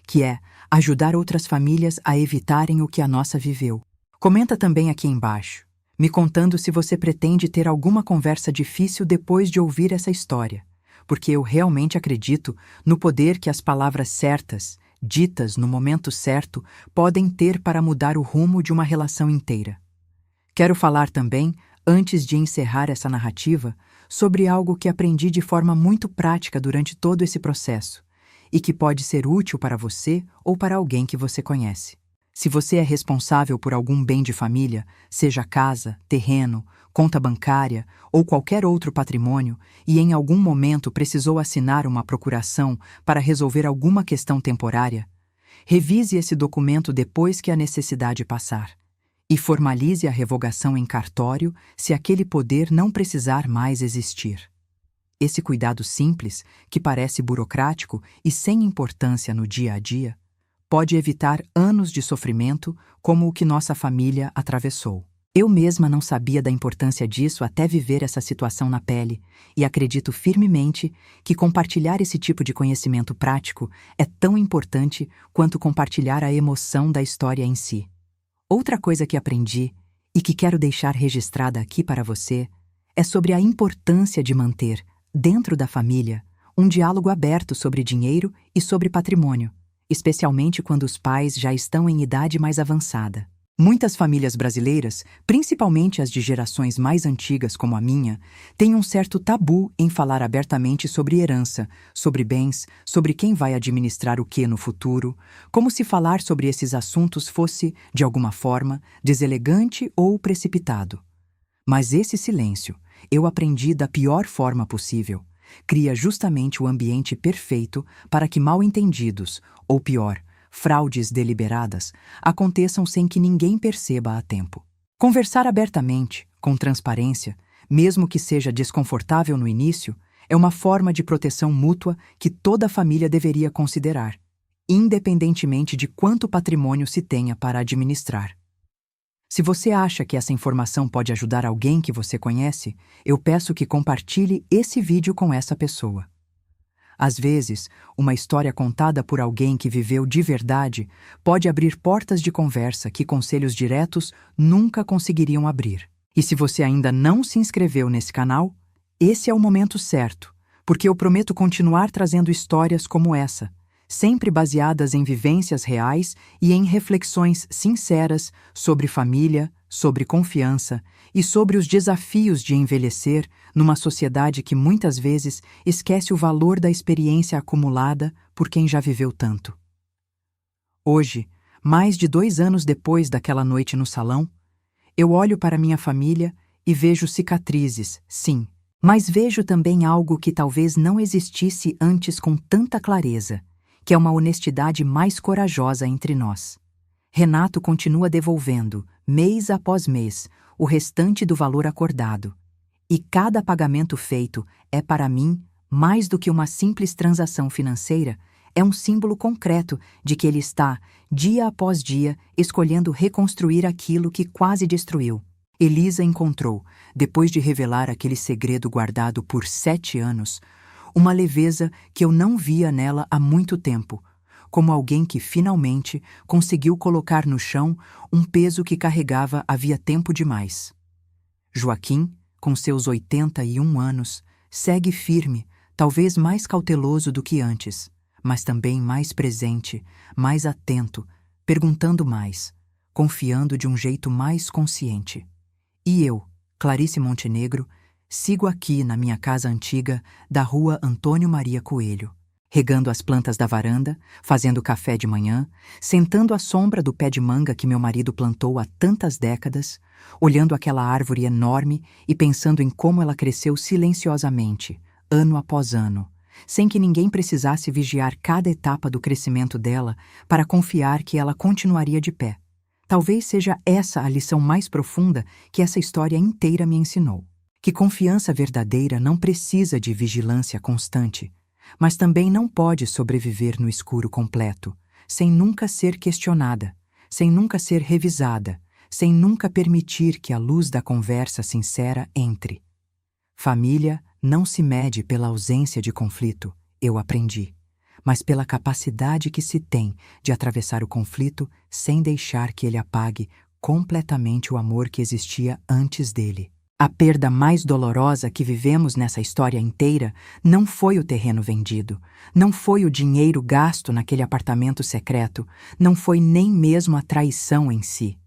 que é ajudar outras famílias a evitarem o que a nossa viveu. Comenta também aqui embaixo, me contando se você pretende ter alguma conversa difícil depois de ouvir essa história, porque eu realmente acredito no poder que as palavras certas, ditas no momento certo, podem ter para mudar o rumo de uma relação inteira. Quero falar também, antes de encerrar essa narrativa, sobre algo que aprendi de forma muito prática durante todo esse processo e que pode ser útil para você ou para alguém que você conhece. Se você é responsável por algum bem de família, seja casa, terreno, conta bancária ou qualquer outro patrimônio, e em algum momento precisou assinar uma procuração para resolver alguma questão temporária, revise esse documento depois que a necessidade passar. E formalize a revogação em cartório se aquele poder não precisar mais existir. Esse cuidado simples, que parece burocrático e sem importância no dia a dia, pode evitar anos de sofrimento como o que nossa família atravessou. Eu mesma não sabia da importância disso até viver essa situação na pele, e acredito firmemente que compartilhar esse tipo de conhecimento prático é tão importante quanto compartilhar a emoção da história em si. Outra coisa que aprendi, e que quero deixar registrada aqui para você, é sobre a importância de manter, dentro da família, um diálogo aberto sobre dinheiro e sobre patrimônio, especialmente quando os pais já estão em idade mais avançada. Muitas famílias brasileiras, principalmente as de gerações mais antigas como a minha, têm um certo tabu em falar abertamente sobre herança, sobre bens, sobre quem vai administrar o que no futuro, como se falar sobre esses assuntos fosse, de alguma forma, deselegante ou precipitado. Mas esse silêncio, eu aprendi da pior forma possível, cria justamente o ambiente perfeito para que mal-entendidos, ou pior, fraudes deliberadas, aconteçam sem que ninguém perceba a tempo. Conversar abertamente, com transparência, mesmo que seja desconfortável no início, é uma forma de proteção mútua que toda família deveria considerar, independentemente de quanto patrimônio se tenha para administrar. Se você acha que essa informação pode ajudar alguém que você conhece, eu peço que compartilhe esse vídeo com essa pessoa. Às vezes, uma história contada por alguém que viveu de verdade pode abrir portas de conversa que conselhos diretos nunca conseguiriam abrir. E se você ainda não se inscreveu nesse canal, esse é o momento certo, porque eu prometo continuar trazendo histórias como essa, sempre baseadas em vivências reais e em reflexões sinceras sobre família, sobre confiança e sobre os desafios de envelhecer numa sociedade que muitas vezes esquece o valor da experiência acumulada por quem já viveu tanto. Hoje, mais de 2 anos depois daquela noite no salão, eu olho para minha família e vejo cicatrizes, sim, mas vejo também algo que talvez não existisse antes com tanta clareza, que é uma honestidade mais corajosa entre nós. Renato continua devolvendo, mês após mês, o restante do valor acordado. E cada pagamento feito é, para mim, mais do que uma simples transação financeira, É um símbolo concreto de que ele está, dia após dia, escolhendo reconstruir aquilo que quase destruiu. Elisa encontrou, depois de revelar aquele segredo guardado por 7 anos, uma leveza que eu não via nela há muito tempo, como alguém que finalmente conseguiu colocar no chão um peso que carregava havia tempo demais. Joaquim, com seus 81 anos, segue firme, talvez mais cauteloso do que antes, mas também mais presente, mais atento, perguntando mais, confiando de um jeito mais consciente. E eu, Clarice Montenegro, sigo aqui na minha casa antiga da rua Antônio Maria Coelho, regando as plantas da varanda, fazendo café de manhã, sentando à sombra do pé de manga que meu marido plantou há tantas décadas, olhando aquela árvore enorme e pensando em como ela cresceu silenciosamente, ano após ano, sem que ninguém precisasse vigiar cada etapa do crescimento dela para confiar que ela continuaria de pé. Talvez seja essa a lição mais profunda que essa história inteira me ensinou. Que confiança verdadeira não precisa de vigilância constante, mas também não pode sobreviver no escuro completo, sem nunca ser questionada, sem nunca ser revisada, sem nunca permitir que a luz da conversa sincera entre. Família não se mede pela ausência de conflito, eu aprendi, mas pela capacidade que se tem de atravessar o conflito sem deixar que ele apague completamente o amor que existia antes dele. A perda mais dolorosa que vivemos nessa história inteira não foi o terreno vendido, não foi o dinheiro gasto naquele apartamento secreto, não foi nem mesmo a traição em si.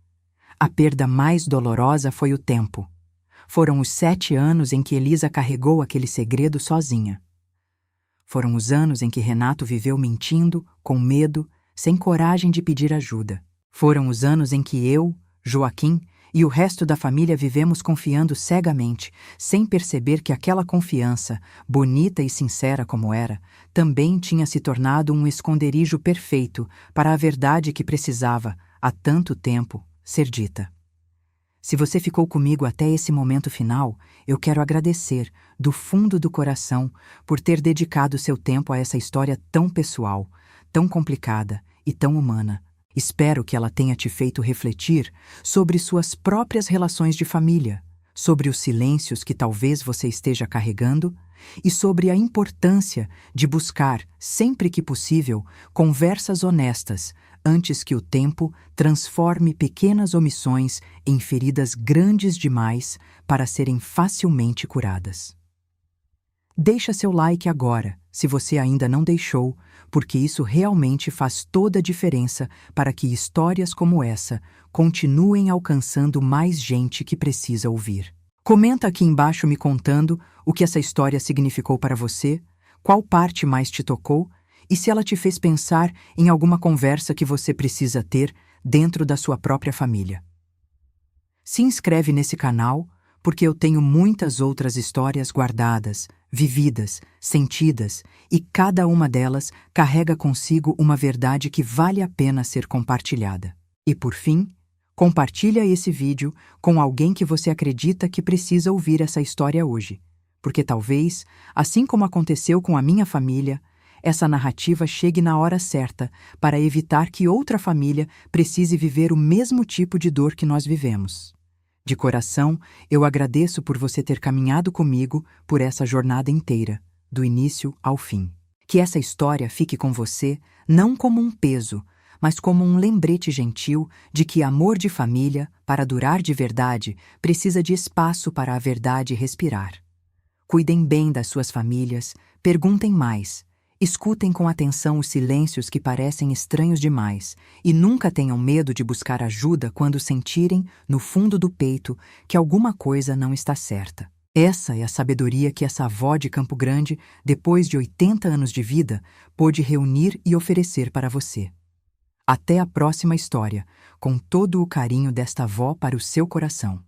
A perda mais dolorosa foi o tempo. Foram os 7 anos em que Elisa carregou aquele segredo sozinha. Foram os anos em que Renato viveu mentindo, com medo, sem coragem de pedir ajuda. Foram os anos em que eu, Joaquim e o resto da família vivemos confiando cegamente, sem perceber que aquela confiança, bonita e sincera como era, também tinha se tornado um esconderijo perfeito para a verdade que precisava, há tanto tempo, ser dita. Se você ficou comigo até esse momento final, eu quero agradecer, do fundo do coração, por ter dedicado seu tempo a essa história tão pessoal, tão complicada e tão humana. Espero que ela tenha te feito refletir sobre suas próprias relações de família, sobre os silêncios que talvez você esteja carregando e sobre a importância de buscar, sempre que possível, conversas honestas antes que o tempo transforme pequenas omissões em feridas grandes demais para serem facilmente curadas. Deixa seu like agora, se você ainda não deixou, porque isso realmente faz toda a diferença para que histórias como essa continuem alcançando mais gente que precisa ouvir. Comenta aqui embaixo me contando o que essa história significou para você, qual parte mais te tocou e se ela te fez pensar em alguma conversa que você precisa ter dentro da sua própria família. Se inscreve nesse canal, porque eu tenho muitas outras histórias guardadas, vividas, sentidas, e cada uma delas carrega consigo uma verdade que vale a pena ser compartilhada. E por fim, compartilha esse vídeo com alguém que você acredita que precisa ouvir essa história hoje, porque talvez, assim como aconteceu com a minha família, essa narrativa chegue na hora certa para evitar que outra família precise viver o mesmo tipo de dor que nós vivemos. De coração, eu agradeço por você ter caminhado comigo por essa jornada inteira, do início ao fim. Que essa história fique com você não como um peso, mas como um lembrete gentil de que amor de família, para durar de verdade, precisa de espaço para a verdade respirar. Cuidem bem das suas famílias, perguntem mais, escutem com atenção os silêncios que parecem estranhos demais e nunca tenham medo de buscar ajuda quando sentirem, no fundo do peito, que alguma coisa não está certa. Essa é a sabedoria que essa avó de Campo Grande, depois de 80 anos de vida, pôde reunir e oferecer para você. Até a próxima história, com todo o carinho desta avó para o seu coração.